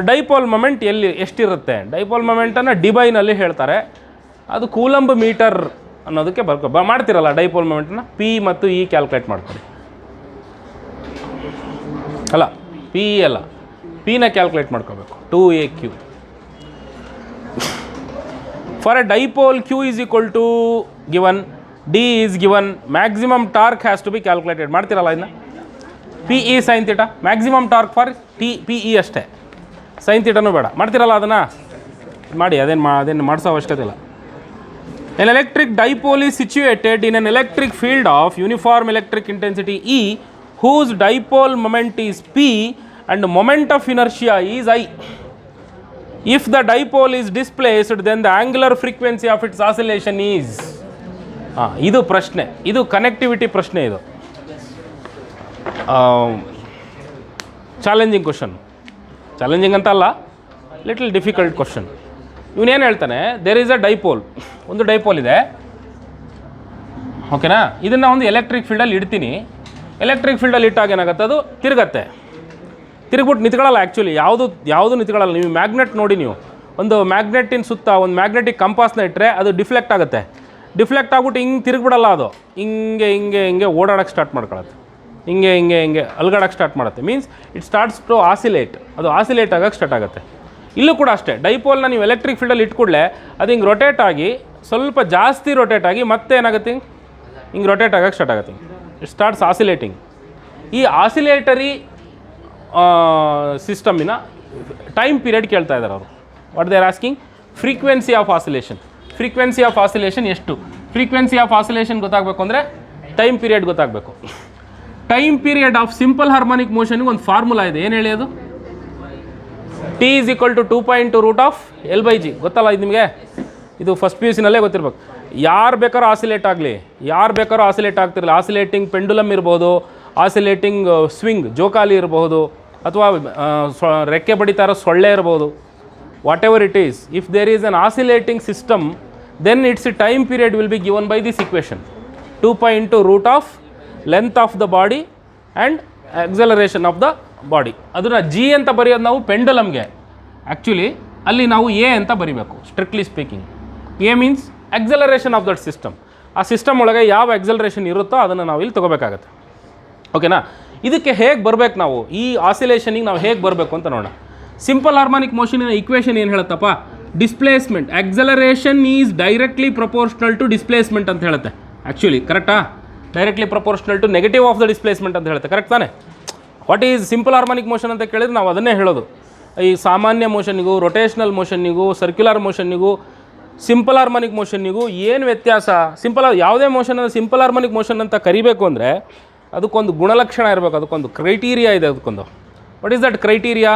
ಡೈಪೋಲ್ ಮೊಮೆಂಟ್ ಎಷ್ಟಿರುತ್ತೆ? ಡೈಪೋಲ್ ಮೊಮೆಂಟನ್ನು ಡಿಬೈನಲ್ಲಿ ಹೇಳ್ತಾರೆ. ಅದು ಕೂಲಂಬ್ ಮೀಟರ್ ಅನ್ನೋದಕ್ಕೆ ಮಾಡ್ತಿರಲ್ಲ ಡೈಪೋಲ್ ಮೊಮೆಂಟನ್ನ P ಮತ್ತು E ಕ್ಯಾಲ್ಕುಲೇಟ್ ಮಾಡ್ತಾರೆ. ಅಲ್ಲ, P ಅಲ್ಲ, Pನ ಕ್ಯಾಲ್ಕುಲೇಟ್ ಮಾಡ್ಕೋಬೇಕು. 2AQ. For a dipole Q is equal to given, D is given, maximum torque has to be calculated. ಮಾಡ್ತಿರಲ್ಲ ಇದನ್ನ. PE sin θ, maximum torque for PE ಅಷ್ಟೇ, sin θನೂ ಬೇಡ. ಮಾಡ್ತಿರಲ್ಲ ಅದನ್ನು ಮಾಡಿ. ಅದೇನು ಮಾಡಿಸೋ ಅವಶ್ಯಕತೆ ಇಲ್ಲ. An electric dipole is situated in an electric field of uniform electric intensity E, whose dipole moment is P and moment of inertia is I. If the dipole is displaced, then the angular frequency of its oscillation is. ಹಾಂ, ಇದು ಪ್ರಶ್ನೆ, ಇದು connectivity ಪ್ರಶ್ನೆ, ಇದು challenging question. Challenging ಅಂತ ಅಲ್ಲ, little difficult question. ಇವನೇನು ಹೇಳ್ತಾನೆ, ದೇರ್ ಈಸ್ ಅ ಡೈಪೋಲ್, ಒಂದು ಡೈಪೋಲ್ ಇದೆ, ಓಕೆನಾ. ಇದನ್ನು ಒಂದು ಎಲೆಕ್ಟ್ರಿಕ್ ಫೀಲ್ಡಲ್ಲಿ ಇಡ್ತೀನಿ. ಎಲೆಕ್ಟ್ರಿಕ್ ಫೀಲ್ಡಲ್ಲಿ ಇಟ್ಟಾಗ ಏನಾಗುತ್ತೆ, ಅದು ತಿರುಗತ್ತೆ. ತಿರುಗ್ಬಿಟ್ಟು ನಿಂತ್ಕೊಳ್ಳಲ್ಲ. ಆ್ಯಕ್ಚುಲಿ ಯಾವುದು ನಿಂತ್ಕೊಳ್ಳಲ್ಲ. ನೀವು ಮ್ಯಾಗ್ನೆಟ್ ನೋಡಿ, ನೀವು ಒಂದು ಮ್ಯಾಗ್ನೆಟಿನ ಸುತ್ತ ಒಂದು ಮ್ಯಾಗ್ನೆಟಿಕ್ ಕಂಪಾಸ್ನ ಇಟ್ಟರೆ ಅದು ಡಿಫ್ಲೆಕ್ಟ್ ಆಗುತ್ತೆ. ಡಿಫ್ಲೆಕ್ಟ್ ಆಗ್ಬಿಟ್ಟು ಹಿಂಗೆ ತಿರುಗ್ಬಿಡಲ್ಲ, ಅದು ಹಿಂಗೆ ಓಡಾಡೋಕ್ಕೆ ಸ್ಟಾರ್ಟ್ ಮಾಡ್ಕೊಳತ್ತೆ. ಹಿಂಗೆ ಅಲ್ಗಾಡೋಕ್ಕೆ ಸ್ಟಾರ್ಟ್ ಮಾಡುತ್ತೆ. Means it starts to oscillate. ಅದು ಆಸಿಲೇಟ್ ಆಗೋಕ್ಕೆ ಸ್ಟಾರ್ಟ್ ಆಗುತ್ತೆ. ಇಲ್ಲೂ ಕೂಡ ಅಷ್ಟೇ, ಡೈಪೋಲ್ನ ನೀವು ಎಲೆಕ್ಟ್ರಿಕ್ ಫೀಲ್ಡಲ್ಲಿ ಇಟ್ಕೊಡ್ಲೆ ಅದು ಹಿಂಗೆ ರೊಟೇಟ್ ಆಗಿ, ಸ್ವಲ್ಪ ಜಾಸ್ತಿ ರೊಟೇಟ್ ಆಗಿ ಮತ್ತೆ ಏನಾಗುತ್ತೆ, ಹಿಂಗೆ ರೊಟೇಟ್ ಆಗೋಕ್ಕೆ ಸ್ಟಾರ್ಟ್ ಆಗುತ್ತೆ. It starts oscillating. ಈ ಆಸಿಲೇಟರಿ ಸಿಸ್ಟಮಿನ ಟೈಮ್ ಪೀರಿಯಡ್ ಕೇಳ್ತಾ ಇದ್ದಾರೆ ಅವರು. What they are asking, frequency of oscillation. Frequency of oscillation ಎಷ್ಟು? ಫ್ರೀಕ್ವೆನ್ಸಿ ಆಫ್ ಆಸಿಲೇಷನ್ ಗೊತ್ತಾಗಬೇಕು ಅಂದರೆ ಟೈಮ್ ಪೀರಿಯಡ್ ಗೊತ್ತಾಗಬೇಕು. Time period of simple harmonic ಮೋಷನ್ಗೆ ಒಂದು ಫಾರ್ಮುಲಾ ಇದೆ. ಏನು ಹೇಳಿ ಅದು? T = 2.2√L/G. ಗೊತ್ತಲ್ಲ ಇದು ನಿಮಗೆ? ಇದು ಫಸ್ಟ್ PUC ನಲ್ಲೇ ಗೊತ್ತಿರ್ಬೇಕು. ಯಾರು ಬೇಕಾದ್ರೂ ಆಸಿಲೇಟ್ ಆಗಲಿ, ಯಾರು ಬೇಕಾದ್ರೂ ಆಸಿಲೇಟ್ ಆಗ್ತಿರಲಿಲ್ಲ. ಆಸಿಲೇಟಿಂಗ್ ಪೆಂಡುಲಮ್ ಇರ್ಬೋದು, ಆಸಿಲೇಟಿಂಗ್ ಸ್ವಿಂಗ್ ಜೋಕಾಲಿ ಇರಬಹುದು, ಅಥವಾ ರೆಕ್ಕೆ ಬಡಿತಾ ಇರೋ ಸೊಳ್ಳೆ ಇರ್ಬೋದು. Whatever it is, if there is an oscillating system, then its time period will be given by this equation. 2 length of the body and acceleration of the body. ಅದನ್ನು G ಅಂತ ಬರೆಯೋದು ನಾವು ಪೆಂಡುಲಮ್ಗೆ. ಆ್ಯಕ್ಚುಲಿ ಅಲ್ಲಿ ನಾವು A ಅಂತ ಬರಿಬೇಕು. Strictly speaking, A means acceleration of that system. ಆ system ಒಳಗೆ ಯಾವ ಎಕ್ಸಲರೇಷನ್ ಇರುತ್ತೋ ಅದನ್ನು ನಾವು ಇಲ್ಲಿ ತೊಗೋಬೇಕಾಗತ್ತೆ. ಓಕೆನಾ? ಇದಕ್ಕೆ ಹೇಗೆ ಬರಬೇಕು, ನಾವು ಈ ಆಸಿಲೇಷನಿಗೆ ನಾವು ಹೇಗೆ ಬರಬೇಕು ಅಂತ ನೋಡೋಣ. ಸಿಂಪಲ್ ಹಾರ್ಮೋನಿಕ್ ಮೋಷನಿನ ಇಕ್ವೇಷನ್ ಏನು ಹೇಳುತ್ತಪ್ಪ? Displacement, acceleration is directly proportional to displacement ಅಂತ ಹೇಳುತ್ತೆ. ಆ್ಯಕ್ಚುಲಿ ಕರೆಕ್ಟಾ? Directly proportional to negative of the displacement ಅಂತ ಹೇಳುತ್ತೆ. ಕರೆಕ್ಟ್ ತಾನೆ? What is simple harmonic motion ಅಂತ ಕೇಳಿದ್ರೆ ನಾವು ಅದನ್ನೇ ಹೇಳೋದು. ಈ ಸಾಮಾನ್ಯ ಮೋಷನ್ನಿಗೂ, ರೊಟೇಷನಲ್ ಮೋಷನ್ನಿಗೂ, ಸರ್ಕ್ಯುಲರ್ ಮೋಷನ್ನಿಗೂ, ಸಿಂಪಲ್ ಹಾರ್ಮೋನಿಕ್ ಮೋಷನ್ನಿಗೂ ಏನು ವ್ಯತ್ಯಾಸ? ಯಾವುದೇ ಮೋಷನನ್ನು ಸಿಂಪಲ್ ಹಾರ್ಮೋನಿಕ್ ಮೋಷನ್ ಅಂತ ಕರಿಬೇಕು ಅಂದರೆ ಅದಕ್ಕೊಂದು ಗುಣಲಕ್ಷಣ ಇರಬೇಕು, ಅದಕ್ಕೊಂದು ಕ್ರೈಟೀರಿಯಾ ಇದೆ. ಅದಕ್ಕೊಂದು what is that criteria?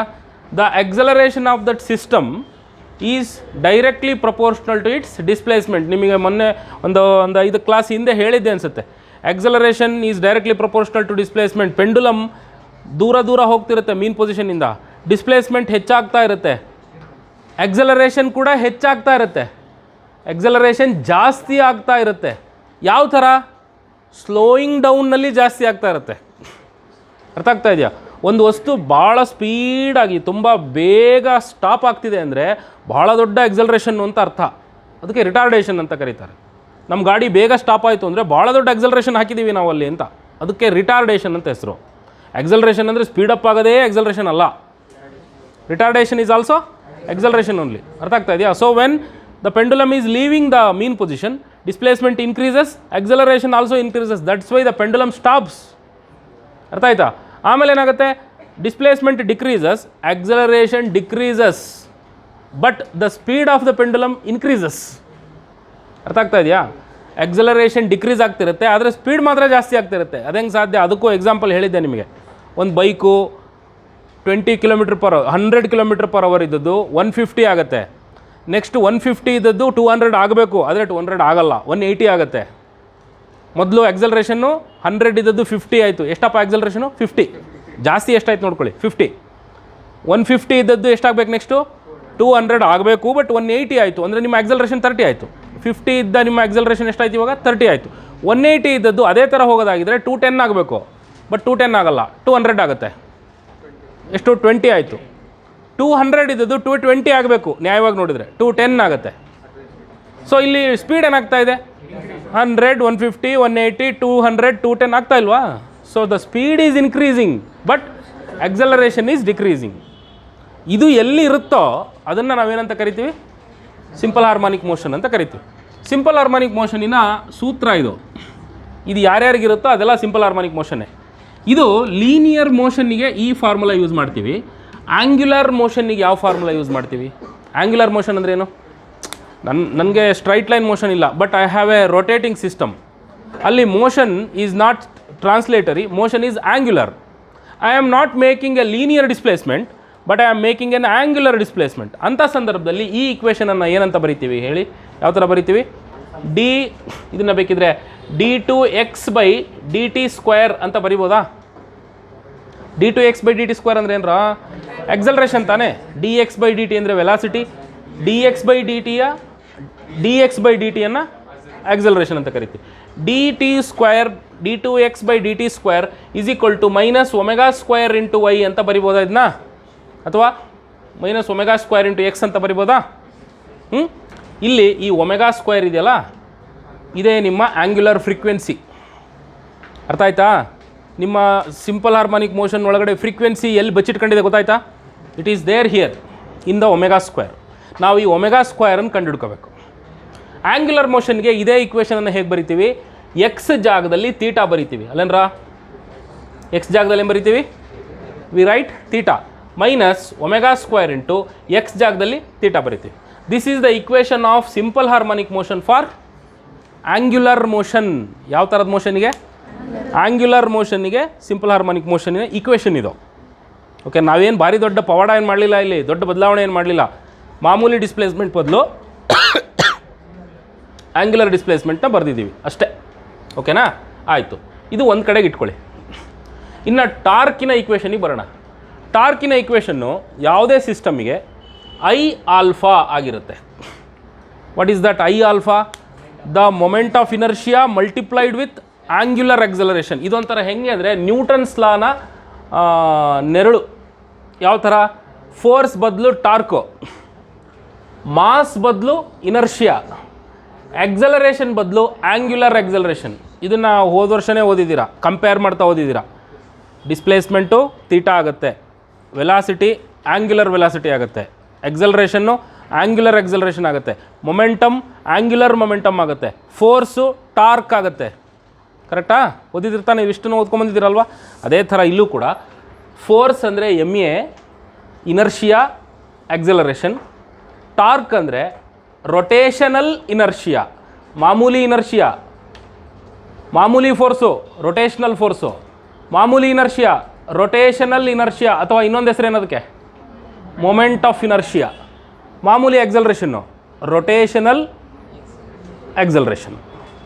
The acceleration of that system is directly proportional to its displacement. ನಿಮಗೆ ಮೊನ್ನೆ ಒಂದು 5 ಕ್ಲಾಸ್ ಹಿಂದೆ ಹೇಳಿದ್ದೆ ಅನಿಸುತ್ತೆ. Acceleration is directly proportional to displacement. Pendulum ದೂರ ಹೋಗ್ತಿರುತ್ತೆ ಮೀನ್ ಪೊಸಿಷನಿಂದ, ಡಿಸ್ಪ್ಲೇಸ್ಮೆಂಟ್ ಹೆಚ್ಚಾಗ್ತಾ ಇರುತ್ತೆ, ಎಕ್ಸಲರೇಷನ್ ಕೂಡ ಹೆಚ್ಚಾಗ್ತಾ ಇರುತ್ತೆ, ಎಕ್ಸಲರೇಷನ್ ಜಾಸ್ತಿ ಆಗ್ತಾ ಇರುತ್ತೆ. ಯಾವ ಥರ? ಸ್ಲೋಯಿಂಗ್ ಡೌನ್ನಲ್ಲಿ ಜಾಸ್ತಿ ಆಗ್ತಾ ಇರುತ್ತೆ. ಅರ್ಥ ಆಗ್ತಾ ಇದೆಯಾ? ಒಂದು ವಸ್ತು ಭಾಳ ಸ್ಪೀಡಾಗಿ ತುಂಬ ಬೇಗ ಸ್ಟಾಪ್ ಆಗ್ತಿದೆ ಅಂದರೆ ಭಾಳ ದೊಡ್ಡ ಎಕ್ಸಲರೇಷನ್ ಅಂತ ಅರ್ಥ. ಅದಕ್ಕೆ ರಿಟಾರ್ಡೇಷನ್ ಅಂತ ಕರೀತಾರೆ. ನಮ್ಮ ಗಾಡಿ ಬೇಗ ಸ್ಟಾಪ್ ಆಯಿತು ಅಂದರೆ ಭಾಳ ದೊಡ್ಡ ಎಕ್ಸಲರೇಷನ್ ಹಾಕಿದ್ದೀವಿ ನಾವು ಅಲ್ಲಿ ಅಂತ, ಅದಕ್ಕೆ ರಿಟಾರ್ಡೇಷನ್ ಅಂತ ಹೆಸರು. ಎಕ್ಸಲರೇಷನ್ ಅಂದರೆ ಸ್ಪೀಡಪ್ ಆಗೋದೇ ಎಕ್ಸಲರೇಷನ್ ಅಲ್ಲ. Retardation is also acceleration only. ಅರ್ಥ ಆಗ್ತಾ ಇದೆಯಾ? So when the pendulum is leaving the mean position, displacement increases, acceleration also increases. That's why the pendulum stops. ಅರ್ಥ ಆಯ್ತಾ? ಆಮೇಲೆ ಏನಾಗುತ್ತೆ? Displacement decreases, acceleration decreases, but the speed of the pendulum increases. ಅರ್ಥ ಆಗ್ತಾ ಇದೆಯಾ? ಎಕ್ಸಲರೇಷನ್ ಡಿಕ್ರೀಸ್ ಆಗ್ತಿರುತ್ತೆ, ಆದರೆ speed ಮಾತ್ರ ಜಾಸ್ತಿ ಆಗ್ತಿರುತ್ತೆ. ಅದು ಹೆಂಗೆ ಸಾಧ್ಯ? ಅದಕ್ಕೂ ಎಕ್ಸಾಂಪಲ್ ಹೇಳಿದ್ದೆ ನಿಮಗೆ. ಒಂದು ಬೈಕು 20 km/h 100 km/h ಇದ್ದದ್ದು 150 ಆಗುತ್ತೆ. ನೆಕ್ಸ್ಟ್ 150 ಇದ್ದದ್ದು 200 ಆಗಬೇಕು, ಆದರೆ 200 ಆಗಲ್ಲ, 180 ಆಗುತ್ತೆ. ಮೊದಲು ಎಕ್ಸಲರೇಷನ್ನು 100 ಇದ್ದದ್ದು 50 ಆಯಿತು. ಎಷ್ಟಪ್ಪ ಎಕ್ಸಲರೇಷನು? 50. ಜಾಸ್ತಿ ಎಷ್ಟಾಯ್ತು ನೋಡ್ಕೊಳ್ಳಿ, 50. 150 ಇದ್ದದ್ದು ಎಷ್ಟಾಗಬೇಕು? ನೆಕ್ಸ್ಟು 200 ಆಗಬೇಕು, ಬಟ್ 180 ಆಯಿತು. ಅಂದರೆ ನಿಮ್ಮ ಎಕ್ಸಲರೇಷನ್ 30 ಆಯಿತು. 50 ಇದ್ದ ನಿಮ್ಮ ಎಕ್ಸಲರೇಷನ್ ಎಷ್ಟಾಯ್ತು ಇವಾಗ? 30 ಆಯಿತು. 180 ಇದ್ದದ್ದು ಅದೇ ಥರ ಹೋಗೋದಾಗಿದ್ದರೆ 210 ಆಗಬೇಕು, ಬಟ್ 210 ಆಗಲ್ಲ, 200 ಆಗುತ್ತೆ. ಎಷ್ಟು? 20 ಆಯಿತು. 200 ಇದ್ದದ್ದು 220 ಆಗಬೇಕು, ನ್ಯಾಯವಾಗಿ ನೋಡಿದರೆ 210 ಆಗುತ್ತೆ. ಸೊ ಇಲ್ಲಿ ಸ್ಪೀಡ್ ಏನಾಗ್ತಾ ಇದೆ? 100, 150, 180, 200, 210 ಆಗ್ತಾ ಇಲ್ವಾ? So the speed is increasing, but acceleration is decreasing. ಇದು ಎಲ್ಲಿ ಇರುತ್ತೋ ಅದನ್ನು ನಾವೇನಂತ ಕರಿತೀವಿ? ಸಿಂಪಲ್ ಹಾರ್ಮೋನಿಕ್ ಮೋಷನ್ ಅಂತ ಕರಿತೀವಿ. ಸಿಂಪಲ್ ಹಾರ್ಮೋನಿಕ್ ಮೋಷನಿನ ಸೂತ್ರ ಇದು. ಇದು ಯಾರ್ಯಾರಿಗಿರುತ್ತೋ ಅದೆಲ್ಲ ಸಿಂಪಲ್ ಹಾರ್ಮೋನಿಕ್ ಮೋಷನ್ನೇ. ಇದು ಲೀನಿಯರ್ ಮೋಷನ್ನಿಗೆ ಈ ಫಾರ್ಮುಲಾ ಯೂಸ್ ಮಾಡ್ತೀವಿ. ಆ್ಯಂಗ್ಯುಲರ್ ಮೋಷನ್ನಿಗೆ ಯಾವ ಫಾರ್ಮುಲಾ ಯೂಸ್ ಮಾಡ್ತೀವಿ? ಆ್ಯಂಗ್ಯುಲರ್ ಮೋಷನ್ ಅಂದರೆ ಏನು? ನನಗೆ ಸ್ಟ್ರೈಟ್ ಲೈನ್ ಮೋಷನ್ ಇಲ್ಲ, but I have a rotating system. ಅಲ್ಲಿ motion is not translatory, motion is angular. I am not making a linear displacement, but I am making an angular displacement. ಅಂಥ ಸಂದರ್ಭದಲ್ಲಿ ಈ ಇಕ್ವೇಷನನ್ನು ಏನಂತ ಬರಿತೀವಿ ಹೇಳಿ? ಯಾವ ಥರ ಬರಿತೀವಿ? ಡಿ ಇದನ್ನು ಬೇಕಿದ್ರೆ d2x/dt² ಅಂತ ಬರಿಬೋದಾ? d2x/dt² ಅಂದರೆ ಏನರ ಎಕ್ಸಲರೇಷನ್ ತಾನೇ. dx/dt ಅಂದರೆ ವೆಲಾಸಿಟಿ, dx/dt-ಯನ್ನು ಎಕ್ಸಲರೇಷನ್ ಅಂತ ಕರಿತೀವಿ. d2x/dt² is equal to -ω² y ಅಂತ ಬರಿಬೋದಾ ಇದನ್ನ? ಅಥವಾ -ω² x ಅಂತ ಬರಿಬೋದಾ? ಇಲ್ಲಿ ಈ ω² ಇದೆಯಲ್ಲ, ಇದೇ ನಿಮ್ಮ ಆ್ಯಂಗ್ಯುಲರ್ ಫ್ರೀಕ್ವೆನ್ಸಿ. ಅರ್ಥ ಆಯ್ತಾ? ನಿಮ್ಮ ಸಿಂಪಲ್ ಹಾರ್ಮೋನಿಕ್ ಮೋಷನ್ ಒಳಗಡೆ ಫ್ರೀಕ್ವೆನ್ಸಿ ಎಲ್ಲಿ ಬಚ್ಚಿಟ್ಕೊಂಡಿದೆ ಗೊತ್ತಾಯ್ತಾ? It is there here in the ω². ನಾವು ಈ ω² ಕಂಡುಹಿಡ್ಕೋಬೇಕು. ಆ್ಯಂಗ್ಯುಲರ್ ಮೋಷನ್ಗೆ ಇದೇ ಇಕ್ವೇಷನನ್ನು ಹೇಗೆ ಬರಿತೀವಿ? ಎಕ್ಸ್ ಜಾಗದಲ್ಲಿ ತೀಟಾ ಬರಿತೀವಿ ಅಲ್ಲೇನ್ರಾ? ಎಕ್ಸ್ ಜಾಗದಲ್ಲಿ ಏನು ಬರಿತೀವಿ? We write theta -ω² into X ಜಾಗದಲ್ಲಿ ತೀಟಾ ಬರಿತೀವಿ. This is the equation of simple harmonic motion for angular motion. ಯಾವ ಥರದ ಮೋಷನಿಗೆ? ಆ್ಯಂಗ್ಯುಲರ್ ಮೋಷನ್ನಿಗೆ ಸಿಂಪಲ್ ಹಾರ್ಮೋನಿಕ್ ಮೋಷನ್ನಿನ ಇಕ್ವೇಷನ್ ಇದು. ಓಕೆ, ನಾವೇನು ಭಾರಿ ದೊಡ್ಡ ಪವಾಡ ಏನು ಮಾಡಲಿಲ್ಲ, ಇಲ್ಲಿ ದೊಡ್ಡ ಬದಲಾವಣೆ ಏನು ಮಾಡಲಿಲ್ಲ. ಮಾಮೂಲಿ ಡಿಸ್ಪ್ಲೇಸ್ಮೆಂಟ್ ಬದಲು ಆ್ಯಂಗ್ಯುಲರ್ ಡಿಸ್ಪ್ಲೇಸ್ಮೆಂಟ್ನ ಬರೆದಿದ್ದೀವಿ ಅಷ್ಟೇ. ಓಕೆನಾ? ಆಯಿತು, ಇದು ಒಂದು ಕಡೆಗೆ ಇಟ್ಕೊಳ್ಳಿ. ಇನ್ನು ಟಾರ್ಕಿನ ಇಕ್ವೇಷನಿಗೆ ಬರೋಣ. ಟಾರ್ಕಿನ ಇಕ್ವೇಷನ್ನು ಯಾವುದೇ ಸಿಸ್ಟಮಿಗೆ I∝ ಆಗಿರುತ್ತೆ. What is that I∝? The moment of inertia multiplied with angular acceleration. ಇದೊಂಥರ ಹೆಂಗೆ ಅಂದರೆ ನ್ಯೂಟನ್ಸ್ ಲಾನ ನೆರಳು. ಯಾವ ಥರ? ಫೋರ್ಸ್ ಬದಲು ಟಾರ್ಕು, ಮಾಸ್ ಬದಲು ಇನರ್ಷಿಯಾ, ಎಕ್ಸಲರೇಷನ್ ಬದಲು ಆ್ಯಂಗ್ಯುಲರ್ ಎಕ್ಸಲರೇಷನ್. ಇದನ್ನು ಹೋದ ವರ್ಷವೇ ಓದಿದ್ದೀರಾ, ಕಂಪೇರ್ ಮಾಡ್ತಾ ಓದಿದ್ದೀರಾ. ಡಿಸ್ಪ್ಲೇಸ್ಮೆಂಟು ತೀಟಾ ಆಗುತ್ತೆ, ವೆಲಾಸಿಟಿ ಆ್ಯಂಗ್ಯುಲರ್ ವೆಲಾಸಿಟಿ ಆಗುತ್ತೆ, ಎಕ್ಸಲರೇಷನ್ನು ಆ್ಯಂಗ್ಯುಲರ್ ಎಕ್ಸಲರೇಷನ್ ಆಗುತ್ತೆ, ಮೊಮೆಂಟಮ್ ಆ್ಯಂಗ್ಯುಲರ್ ಮೊಮೆಂಟಮ್ ಆಗುತ್ತೆ, ಫೋರ್ಸು ಟಾರ್ಕ್ ಆಗುತ್ತೆ. ಕರೆಕ್ಟಾ? ಓದಿದಿರ್ತಾನೆ, ಇವಿಷ್ಟನ್ನು ಓದ್ಕೊಂಬಂದಿದ್ದೀರಲ್ವ? ಅದೇ ಥರ ಇಲ್ಲೂ ಕೂಡ ಫೋರ್ಸ್ ಅಂದರೆ MA, ಇನರ್ಷಿಯಾ ಎಕ್ಸಲರೇಷನ್. ಟಾರ್ಕ್ ಅಂದರೆ ರೊಟೇಷನಲ್ ಇನರ್ಷಿಯಾ, ಮಾಮೂಲಿ ಇನರ್ಷಿಯಾ, ಮಾಮೂಲಿ ಫೋರ್ಸು ರೊಟೇಷನಲ್ ಫೋರ್ಸು, ಮಾಮೂಲಿ ಇನರ್ಷಿಯಾ ರೊಟೇಷನಲ್ ಇನರ್ಷಿಯಾ, ಅಥವಾ ಇನ್ನೊಂದು ಹೆಸರು ಏನದಕ್ಕೆ? Moment of inertia. ಮಾಮೂಲಿ ಎಕ್ಸಲರೇಷನ್ನು ರೊಟೇಷನಲ್ ಎಕ್ಸಲರೇಷನ್.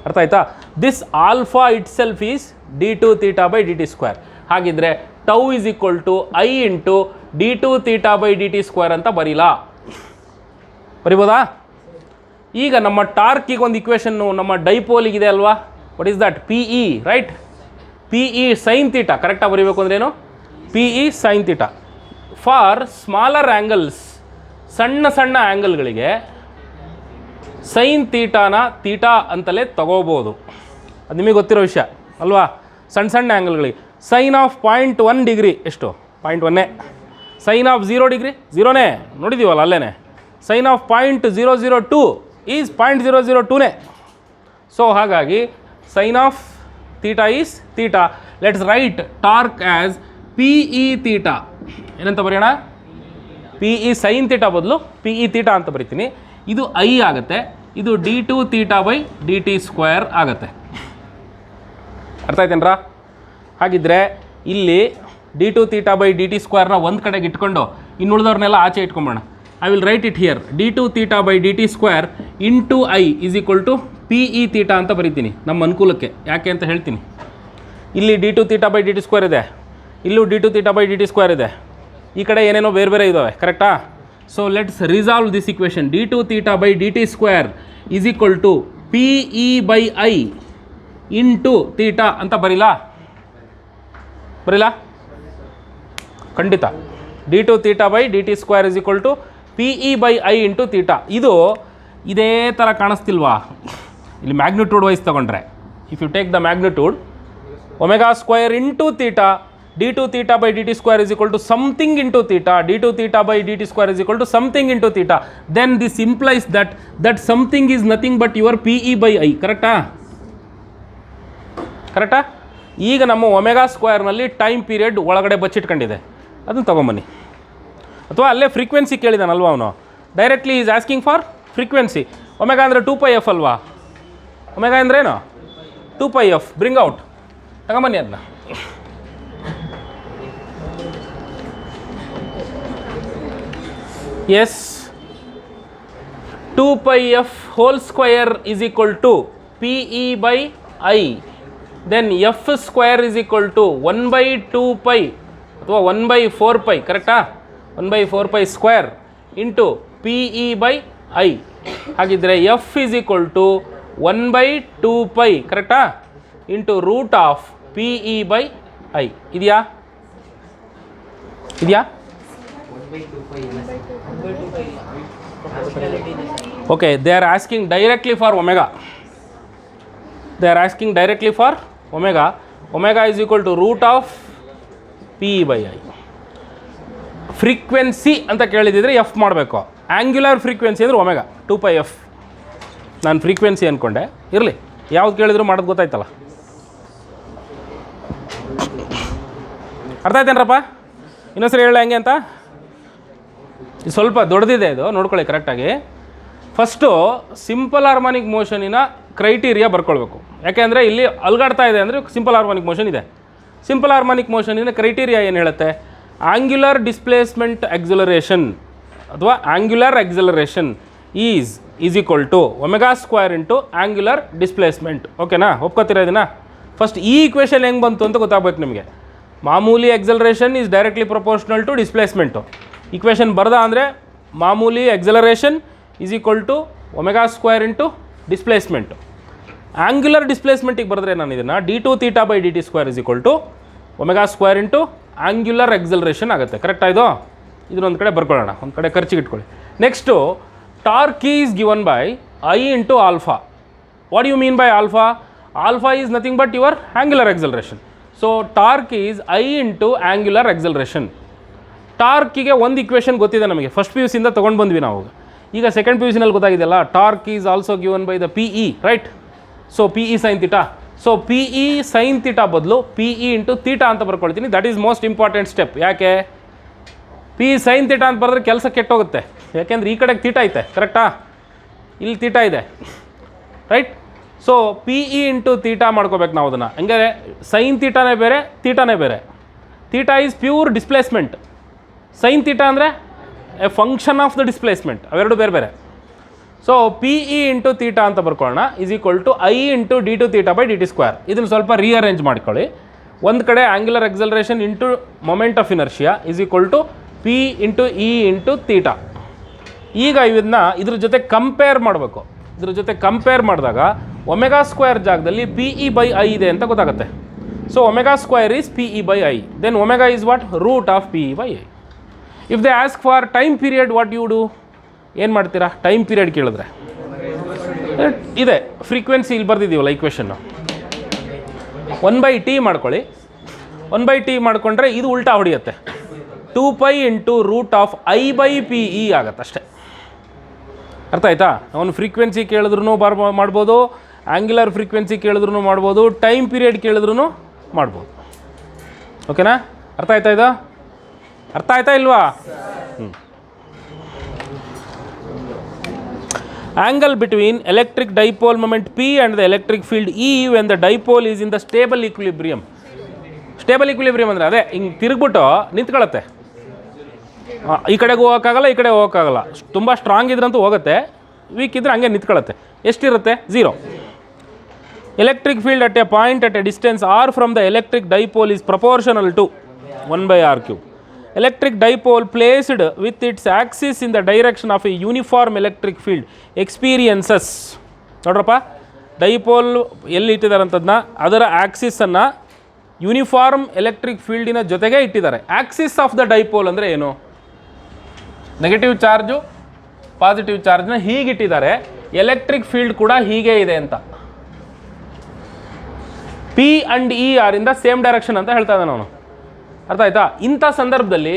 ಅರ್ಥ ಆಯ್ತಾ? This alpha itself is d2θ/dt². ಹಾಗಿದ್ರೆ tau is equal to I into d2θ/dt² ಅಂತ ಬರೀಲಾ? ಬರಿಬೋದಾ? ಈಗ ನಮ್ಮ ಟಾರ್ಕಿಗೆ ಒಂದು ಇಕ್ವೇಷನ್ನು ನಮ್ಮ ಡೈಪೋಲಿಗಿದೆ ಅಲ್ವಾ? What is that? PE, right? PE sine theta. ಕರೆಕ್ಟಾಗಿ ಬರೀಬೇಕು ಅಂದ್ರೇನು? PE sine theta. For smaller angles, ಸಣ್ಣ ಸಣ್ಣ ಆ್ಯಂಗಲ್ಗಳಿಗೆ ಸೈನ್ ತೀಟಾನ ತೀಟಾ ಅಂತಲೇ ತಗೋಬೋದು. ಅದು ನಿಮಗೆ ಗೊತ್ತಿರೋ ವಿಷಯ ಅಲ್ವಾ? ಸಣ್ಣ ಸಣ್ಣ ಆ್ಯಂಗಲ್ಗಳಿಗೆ ಸೈನ್ ಆಫ್ 0.1 ಡಿಗ್ರಿ ಎಷ್ಟು? 0.1. ಸೈನ್ ಆಫ್ 0 ಡಿಗ್ರಿ 0ನೇ ನೋಡಿದ್ದೀವಲ್ಲ ಅಲ್ಲೇ. ಸೈನ್ ಆಫ್ 0.002 ಈಸ್ 0.002ನೇ. ಸೊ ಹಾಗಾಗಿ sine of theta is theta. Let's write torque as PE theta. ಏನಂತ ಬರೆಯೋಣ? PE ಸೈನ್ ತೀಟಾ ಬದಲು PE ತೀಟಾ ಅಂತ ಬರಿತೀನಿ. ಇದು I ಆಗುತ್ತೆ, ಇದು d2θ/dt² ಆಗುತ್ತೆ. ಅರ್ಥ ಆಯ್ತೇನ್ರಾ? ಹಾಗಿದ್ರೆ ಇಲ್ಲಿ d2θ/dt² ಒಂದು ಕಡೆಗೆ ಇಟ್ಕೊಂಡು ಇನ್ನುಳಿದವ್ರನ್ನೆಲ್ಲ ಆಚೆ ಇಟ್ಕೊಂಬೋಣ. I will write it here. d2θ/dt² into I is equal to PE theta ಅಂತ ಬರಿತೀನಿ ನಮ್ಮ ಅನುಕೂಲಕ್ಕೆ. ಯಾಕೆ ಅಂತ ಹೇಳ್ತೀನಿ. ಇಲ್ಲಿ d2θ/dt² ಇದೆ, ಇಲ್ಲೂ d2θ/dt² ಇದೆ, ಈ ಕಡೆ ಏನೇನೋ ಬೇರೆ ಬೇರೆ ಇದ್ದಾವೆ. ಕರೆಕ್ಟಾ? So let's resolve this equation. d2θ/dt² is equal to PE/I into theta ಅಂತ ಬರೀಲಾ? ಖಂಡಿತ. d2θ/dt² is equal to PE/I into theta. ಇದು ಇದೇ ಥರ ಕಾಣಿಸ್ತಿಲ್ವಾ? ಇಲ್ಲಿ ಮ್ಯಾಗ್ನಿಟ್ಯೂಡ್ ವೈಸ್ ತೊಗೊಂಡ್ರೆ, if you take the magnitude ω² into theta, d2θ/dt² is equal to something into theta, d2θ/dt² is equal to something into theta. Then this implies that something is nothing but your PE/I. ಕರೆಕ್ಟಾ? ಈಗ ನಮ್ಮ ω²ನಲ್ಲಿ time period ಒಳಗಡೆ ಬಚ್ಚಿಟ್ಕೊಂಡಿದೆ, ಅದನ್ನು ತೊಗೊಂಬನ್ನಿ. ಅಥವಾ ಅಲ್ಲೇ frequency ಕೇಳಿದಾನಲ್ವ ಅವನು, directly is asking for frequency. ω ಅಂದರೆ 2πf ಅಲ್ವಾ? ω ಅಂದ್ರೇನು? 2πf. ಬ್ರಿಂಗ್ ಔಟ್, ತಗೊಂಬನ್ನಿ ಅದನ್ನ. Yes, 2πf² whole square is equal to P E by I, then F square is equal to 1/2π ಅಥವಾ 1/4π, ಕರೆಕ್ಟಾ? 1/4π square into P E by I. ಹಾಗಿದ್ರೆ F is equal to 1/2π, ಕರೆಕ್ಟಾ, into root of P E by I. ಇದೆಯಾ? Okay, they are asking directly for omega. Omega is equal to root of P E by I. Frequency ಅಂತ ಕೇಳಿದಿದ್ರೆ F ಮಾಡಬೇಕು. Angular frequency ಅಂದರೆ omega 2πf. ನಾನು frequency ಅಂದ್ಕೊಂಡೆ, ಇರಲಿ, ಯಾವ್ದು ಕೇಳಿದ್ರು ಮಾಡೋದು ಗೊತ್ತಾಯ್ತಲ್ಲ. ಅರ್ಥ ಆಯ್ತೇನ್ರಪ್ಪ? ಇನ್ನೊಂದ್ಸರಿ ಹೇಳ ಹೆಂಗೆ ಅಂತ. ಇದು ಸ್ವಲ್ಪ ದೊಡ್ಡದಿದೆ, ಇದು ನೋಡ್ಕೊಳ್ಳಿ ಕರೆಕ್ಟಾಗಿ. ಫಸ್ಟು ಸಿಂಪಲ್ ಹಾರ್ಮೋನಿಕ್ ಮೋಷನಿನ ಕ್ರೈಟೀರಿಯಾ ಬರ್ಕೊಳ್ಬೇಕು. ಯಾಕೆಂದರೆ ಇಲ್ಲಿ ಅಲ್ಗಾಡ್ತಾ ಇದೆ ಅಂದರೆ ಸಿಂಪಲ್ ಹಾರ್ಮೋನಿಕ್ ಮೋಷನ್ ಇದೆ. ಸಿಂಪಲ್ ಹಾರ್ಮೋನಿಕ್ ಮೋಷನಿನ ಕ್ರೈಟೀರಿಯಾ ಏನು ಹೇಳುತ್ತೆ? ಆಂಗ್ಯುಲರ್ ಡಿಸ್ಪ್ಲೇಸ್ಮೆಂಟ್ ಎಕ್ಸಲರೇಷನ್ ಅಥವಾ angular acceleration is equal to omega square into angular displacement. ಓಕೆನಾ? ಒಪ್ಕೋತೀರಾ ಇದನ್ನು? ಫಸ್ಟ್ ಈ ಇಕ್ವೇಷನ್ ಹೆಂಗೆ ಬಂತು ಅಂತ ಗೊತ್ತಾಗಬೇಕು ನಿಮಗೆ. ಮಾಮೂಲಿ acceleration is directly proportional to displacement. Equation ಬರ್ದ ಅಂದರೆ ಮಾಮೂಲಿ acceleration is equal to omega square into displacement. Angular ಡಿಸ್ಪ್ಲೇಸ್ಮೆಂಟಿಗೆ ಬರೆದ್ರೆ ನಾನು ಇದನ್ನು d2θ/dt² is equal to omega square into angular acceleration ಆಗುತ್ತೆ. ಕರೆಕ್ಟ್ ಆಯಿತು? ಇದನ್ನೊಂದು ಕಡೆ ಬರ್ಕೊಳ್ಳೋಣ, ಒಂದು ಕಡೆ ಖರ್ಚಿಗೆ ಇಟ್ಕೊಳ್ಳಿ. Next torque is given by I into alpha. What you mean by alpha? Alpha is nothing but your angular acceleration. So torque is I into angular acceleration. ಟಾರ್ಕಿಗೆ ಒಂದು ಇಕ್ವೇಷನ್ ಗೊತ್ತಿದೆ ನಮಗೆ, ಫಸ್ಟ್ ಪಿ ಯು ಸಿಯಿಂದ ತೊಗೊಂಡು ಬಂದ್ವಿ ನಾವು. ಈಗ second P U ಸಿನಲ್ಲಿ ಗೊತ್ತಾಗಿದೆಯಲ್ಲ, torque is also given by the P E, right? So P E sine theta. So P E sine theta ಬದಲು ಪಿ ಇ ಇಂಟು ಥೀಟಾ ಅಂತ ಬರ್ಕೊಳ್ತೀನಿ. That is most important step. ಯಾಕೆ? P sine theta ಅಂತ ಬರೆದ್ರೆ ಕೆಲಸ ಕೆಟ್ಟೋಗುತ್ತೆ. ಯಾಕೆಂದ್ರೆ ಈ ಕಡೆಗೆ ಥೀಟಾ ಐತೆ, ಕರೆಕ್ಟಾ? ಇಲ್ಲಿ ಥೀಟಾ ಇದೆ, right? So P E into theta ಮಾಡ್ಕೋಬೇಕು ನಾವು ಅದನ್ನು. ಹಂಗೆ ಸೈನ್ ಥೀಟಾನೇ ಬೇರೆ, ಥೀಟಾನೇ ಬೇರೆ. Theta is pure displacement, sine theta ಅಂದರೆ a function of the displacement. ಅವೆರಡು ಬೇರೆ ಬೇರೆ. So P E into theta ಅಂತ ಬರ್ಕೊಳ್ಳೋಣ is equal to I into d2θ/dt². ಇದನ್ನು ಸ್ವಲ್ಪ ರೀಅರೇಂಜ್ ಮಾಡ್ಕೊಳ್ಳಿ. ಒಂದು ಕಡೆ angular acceleration into moment of inertia is equal to P into E into theta. ಈಗ ಇದನ್ನ ಇದ್ರ ಜೊತೆ ಕಂಪೇರ್ ಮಾಡಬೇಕು. ಇದ್ರ ಜೊತೆ ಕಂಪೇರ್ ಮಾಡಿದಾಗ ಒಮೆಗಾ ಸ್ಕ್ವೇರ್ ಜಾಗದಲ್ಲಿ ಪಿ ಇ ಬೈ ಐ ಇದೆ ಅಂತ ಗೊತ್ತಾಗುತ್ತೆ. So omega square is P E by I, then omega is what? Root of P E by I. If they ask for time period, what you do? ಏನು ಮಾಡ್ತೀರಾ? Time period ಕೇಳಿದ್ರೆ ಇದೆ frequency ಇಲ್ಲಿ ಬರ್ದಿದ್ದೀವಲ್ಲ ಇಕ್ವೇಷನ್ನು, 1/t ಮಾಡ್ಕೊಳ್ಳಿ. 1/t ಮಾಡ್ಕೊಂಡ್ರೆ ಇದು ಉಲ್ಟಾ ಹೊಡೆಯುತ್ತೆ. 2π into root of I/PE ಆಗುತ್ತೆ ಅಷ್ಟೇ. ಅರ್ಥ ಆಯ್ತಾ? ಅವನು ಫ್ರೀಕ್ವೆನ್ಸಿ ಕೇಳಿದ್ರು ಮಾಡ್ಬೋದು, ಆಂಗ್ಯುಲರ್ ಫ್ರೀಕ್ವೆನ್ಸಿ ಕೇಳಿದ್ರು ಮಾಡ್ಬೋದು, ಟೈಮ್ ಪೀರಿಯಡ್ ಕೇಳಿದ್ರು ಮಾಡ್ಬೋದು. ಓಕೆನಾ? ಅರ್ಥ ಆಯ್ತಾ? ಇದು ಅರ್ಥ ಆಯ್ತಾ ಇಲ್ವಾ? Angle between electric dipole moment P and the electric field E when the dipole is in the stable equilibrium. Stable equilibrium ಅಂದರೆ ಅದೇ ಹಿಂಗೆ ತಿರುಗ್ಬಿಟ್ಟು ನಿಂತ್ಕೊಳ್ಳುತ್ತೆ. ಈ ಕಡೆಗೆ ಹೋಗೋಕ್ಕಾಗಲ್ಲ, ಈ ಕಡೆ ಹೋಗೋಕ್ಕಾಗಲ್ಲ. ತುಂಬ ಸ್ಟ್ರಾಂಗ್ ಇದ್ರಂತೂ ಹೋಗುತ್ತೆ, ವೀಕ್ ಇದ್ರೆ ಹಂಗೆ ನಿಂತ್ಕೊಳ್ಳುತ್ತೆ. ಎಷ್ಟಿರುತ್ತೆ? 0. Electric field at a point at a distance R from the electric dipole is proportional to 1/r³. Electric dipole placed with its axis in the direction of a uniform electric field experiences. ನೋಡ್ರಪ್ಪ, dipole ಎಲ್ಲಿ ಇಟ್ಟಿದ್ದಾರೆ ಅಂತದನ್ನ, ಅದರ ಆಕ್ಸಿಸನ್ನು uniform electric ಫೀಲ್ಡಿನ ಜೊತೆಗೆ ಇಟ್ಟಿದ್ದಾರೆ. Axis of the dipole ಅಂದರೆ ಏನು? Negative charge positive ಚಾರ್ಜ್ನ ಹೀಗಿಟ್ಟಿದ್ದಾರೆ, ಎಲೆಕ್ಟ್ರಿಕ್ ಫೀಲ್ಡ್ ಕೂಡ ಹೀಗೆ ಇದೆ ಅಂತ. ಪಿ ಆ್ಯಂಡ್ ಇ ಆರ್ ಇಂದ ಸೇಮ್ ಡೈರೆಕ್ಷನ್ ಅಂತ ಹೇಳ್ತಾ ಇದ್ದಾನೆ ಅವನು. ಅರ್ಥ ಆಯ್ತಾ? ಇಂಥ ಸಂದರ್ಭದಲ್ಲಿ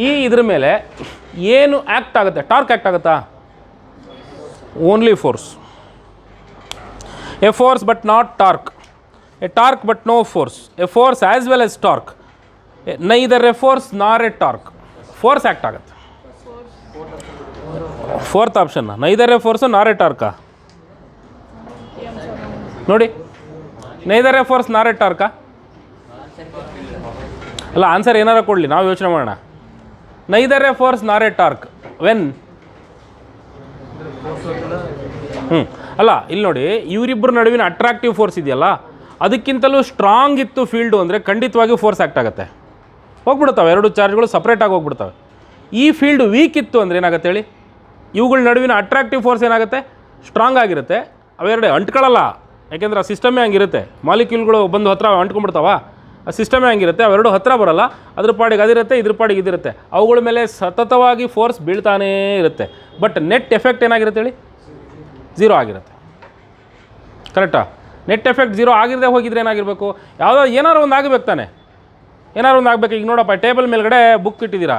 ಈ ಇದ್ರ ಮೇಲೆ ಏನು ಆ್ಯಕ್ಟ್ ಆಗುತ್ತೆ? ಟಾರ್ಕ್ ಆ್ಯಕ್ಟ್ ಆಗುತ್ತಾ? Only force. A force but not torque, a torque but no force, a force as well as torque, neither a force nor a torque. Force act ಆಗುತ್ತೆ. Fourth option, neither a force nor a ಟಾರ್ಕಾ? ನೋಡಿ, neither a force nor a ಟಾರ್ಕಾ? ಅಲ್ಲ, answer ಏನಾರ ಕೊಡಲಿ, ನಾವು ಯೋಚನೆ ಮಾಡೋಣ. Neither a force nor a torque when ಅಲ್ಲ ಇಲ್ಲಿ ನೋಡಿ ಇವರಿಬ್ಬರ ನಡುವಿನ ಅಟ್ರಾಕ್ಟಿವ್ ಫೋರ್ಸ್ ಇದೆಯಲ್ಲ ಅದಕ್ಕಿಂತಲೂ ಸ್ಟ್ರಾಂಗ್ ಇತ್ತು ಫೀಲ್ಡು ಅಂದರೆ ಖಂಡಿತವಾಗಿಯೂ ಫೋರ್ಸ್ ಆ್ಯಕ್ಟ್ ಆಗುತ್ತೆ, ಹೋಗ್ಬಿಡ್ತವೆ, ಎರಡು ಚಾರ್ಜ್ಗಳು ಸಪ್ರೇಟಾಗಿ ಹೋಗ್ಬಿಡ್ತವೆ. ಈ ಫೀಲ್ಡ್ ವೀಕ್ ಇತ್ತು ಅಂದರೆ ಏನಾಗುತ್ತೆ ಹೇಳಿ, ಇವುಗಳ ನಡುವಿನ ಅಟ್ರಾಕ್ಟಿವ್ ಫೋರ್ಸ್ ಏನಾಗುತ್ತೆ, ಸ್ಟ್ರಾಂಗ್ ಆಗಿರುತ್ತೆ, ಅವೆರಡು ಅಂಟ್ಕೊಳ್ಳಲ್ಲ, ಯಾಕೆಂದರೆ ಆ ಸಿಸ್ಟಮೇ ಹಂಗಿರುತ್ತೆ, ಮಾಲಿಕ್ಯೂಲ್ಗಳು ಬಂದು ಹತ್ರ ಅಂಟ್ಕೊಂಡ್ಬಿಡ್ತಾವ, ಆ ಸಿಸ್ಟಮೇ ಹಂಗಿರುತ್ತೆ, ಅವೆರಡು ಹತ್ರ ಬರೋಲ್ಲ, ಅದ್ರ ಪಾಡಿಗೆ ಅದಿರುತ್ತೆ, ಇದ್ರ ಪಾಡಿಗೆ ಇದಿರುತ್ತೆ, ಅವುಗಳ ಮೇಲೆ ಸತತವಾಗಿ ಫೋರ್ಸ್ ಬೀಳ್ತಾನೇ ಇರುತ್ತೆ. ಬಟ್ ನೆಟ್ ಎಫೆಕ್ಟ್ ಏನಾಗಿರುತ್ತೆ ಹೇಳಿ, 0 ಆಗಿರುತ್ತೆ. ಕರೆಕ್ಟಾ? ನೆಟ್ ಎಫೆಕ್ಟ್ 0 ಆಗಿರದೆ ಹೋಗಿದ್ರೆ ಏನಾಗಿರಬೇಕು, ಯಾವುದೋ ಏನಾರು ಒಂದು ಆಗಬೇಕು ತಾನೆ, ಏನಾರು ಒಂದು ಆಗಬೇಕು. ಈಗ ನೋಡಪ್ಪ, ಟೇಬಲ್ ಮೇಲ್ಗಡೆ ಬುಕ್ ಇಟ್ಟಿದ್ದೀರಾ,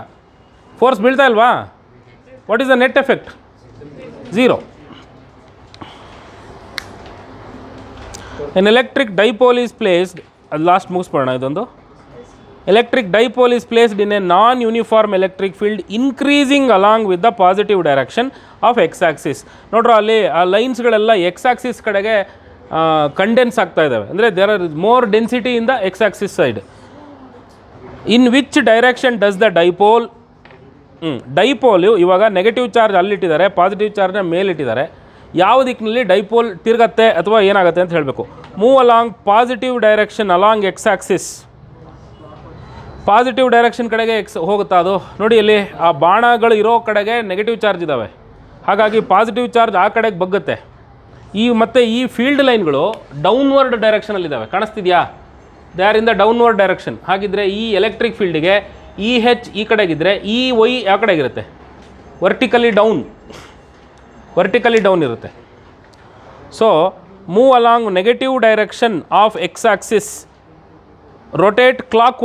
ಫೋರ್ಸ್ ಬೀಳ್ತಾ ಇಲ್ವಾ? What is the net effect? 0. An electric dipole is placed, ಅದು ಲಾಸ್ಟ್ ಮುಗಿಸ್ಬೋಣ ಇದೊಂದು. Electric dipole is placed in a non uniform electric field increasing along with the positive direction of X axis. ನೋಡ್ರಿ ಅಲ್ಲಿ ಆ ಲೈನ್ಸ್ಗಳೆಲ್ಲ X axis ಕಡೆಗೆ condense ಆಗ್ತಾ ಇದ್ದಾವೆ, ಅಂದರೆ there are more density in the X axis side. In which direction does the dipole, dipole ಇವಾಗ negative charge ಅಲ್ಲಿಟ್ಟಿದ್ದಾರೆ, positive ಚಾರ್ಜ್ನ ಮೇಲಿಟ್ಟಿದ್ದಾರೆ, ಯಾವ ದಿಕ್ಕಿನಲ್ಲಿ ಡೈಪೋಲ್ ತಿರುಗತ್ತೆ ಅಥವಾ ಏನಾಗುತ್ತೆ ಅಂತ ಹೇಳಬೇಕು. Move along positive direction along X Axis, positive direction ಕಡೆಗೆ ಹೋಗುತ್ತಾ ಅದು? ನೋಡಿ ಇಲ್ಲಿ ಆ ಬಾಣಗಳು ಇರೋ ಕಡೆಗೆ ನೆಗೆಟಿವ್ ಚಾರ್ಜ್ ಇದ್ದಾವೆ, ಹಾಗಾಗಿ ಪಾಸಿಟಿವ್ ಚಾರ್ಜ್ ಆ ಕಡೆಗೆ ಬಗ್ಗುತ್ತೆ. ಮತ್ತು ಈ ಫೀಲ್ಡ್ ಲೈನ್ಗಳು ಡೌನ್ವರ್ಡ್ ಡೈರೆಕ್ಷನಲ್ಲಿದ್ದಾವೆ, ಕಾಣಿಸ್ತಿದೆಯಾ? They are in the downward direction. ಹಾಗಿದ್ದರೆ ಈ ಎಲೆಕ್ಟ್ರಿಕ್ ಫೀಲ್ಡಿಗೆ EH ಈ ಕಡೆಗಿದ್ದರೆ EY ಯಾವ ಕಡೆಗಿರುತ್ತೆ? ವರ್ಟಿಕಲಿ ಡೌನ್ ಇರುತ್ತೆ. So move along negative direction of X axis, rotate clock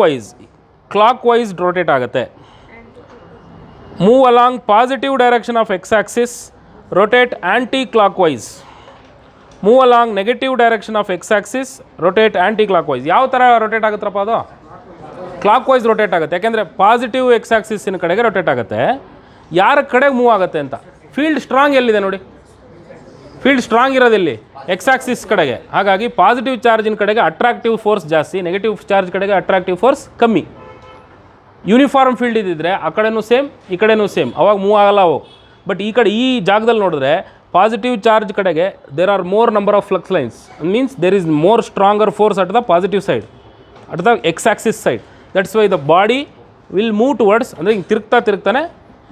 wise rotate ಆಗುತ್ತೆ. Move along positive direction of X axis, rotate anti clockwise. Move along negative direction of X axis, rotate anti clockwise. ಯಾವ ಥರ rotate ಆಗುತ್ತಪ್ಪ ಅದು? Clock wise rotate ಆಗುತ್ತೆ, ಯಾಕೆಂದರೆ positive X ಆಕ್ಸಿಸ್ಸಿನ ಕಡೆಗೆ rotate ಆಗುತ್ತೆ. ಯಾರ ಕಡೆಗೆ ಮೂವ್ ಆಗುತ್ತೆ ಅಂತ, ಫೀಲ್ಡ್ ಸ್ಟ್ರಾಂಗ್ ಎಲ್ಲಿದೆ ನೋಡಿ, ಫೀಲ್ಡ್ ಸ್ಟ್ರಾಂಗ್ ಇರೋದಿಲ್ಲಿ ಎಕ್ಸ್ ಆಕ್ಸಿಸ್ ಕಡೆಗೆ. ಹಾಗಾಗಿ ಪಾಸಿಟಿವ್ ಚಾರ್ಜಿನ ಕಡೆಗೆ ಅಟ್ರಾಕ್ಟಿವ್ ಫೋರ್ಸ್ ಜಾಸ್ತಿ, ನೆಗೆಟಿವ್ ಚಾರ್ಜ್ ಕಡೆಗೆ ಅಟ್ರಾಕ್ಟಿವ್ ಫೋರ್ಸ್ ಕಮ್ಮಿ. ಯೂನಿಫಾರ್ಮ್ ಫೀಲ್ಡ್ ಇದ್ದಿದ್ರೆ ಆ ಕಡೆನೂ ಸೇಮ್ ಈ ಕಡೆನೂ ಸೇಮ್, ಅವಾಗ ಮೂವ್ ಆಗಲ್ಲ ಅವು. ಬಟ್ ಈ ಕಡೆ ಈ ಜಾಗದಲ್ಲಿ ನೋಡಿದ್ರೆ ಪಾಸಿಟಿವ್ ಚಾರ್ಜ್ ಕಡೆಗೆ there are more number of flux lines, means there is more stronger force at the positive side, at the X axis side. That's why the body will move towards, ಅಂದರೆ ಹಿಂಗೆ ತಿರುಗ್ತಾನೆ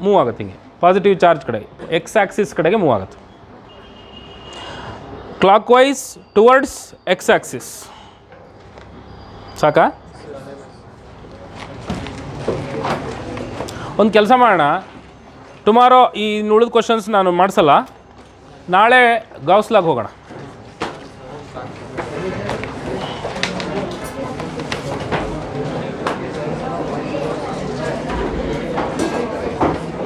move ಆಗುತ್ತೆ, ಹಿಂಗೆ positive charge ಕಡೆಗೆ X axis ಕಡೆಗೆ move ಆಗುತ್ತೆ. Clockwise towards X axis. ಸಾಕಾ? ಒಂದು ಕೆಲಸ ಮಾಡೋಣ, ಟುಮಾರೋ ಈ ಉಳಿದ ಕ್ವಶನ್ಸ್ ನಾನು ಮಾಡಿಸಲ್ಲ, ನಾಳೆ ಗೌಸ್ ಲಾಗ್ ಹೋಗೋಣ.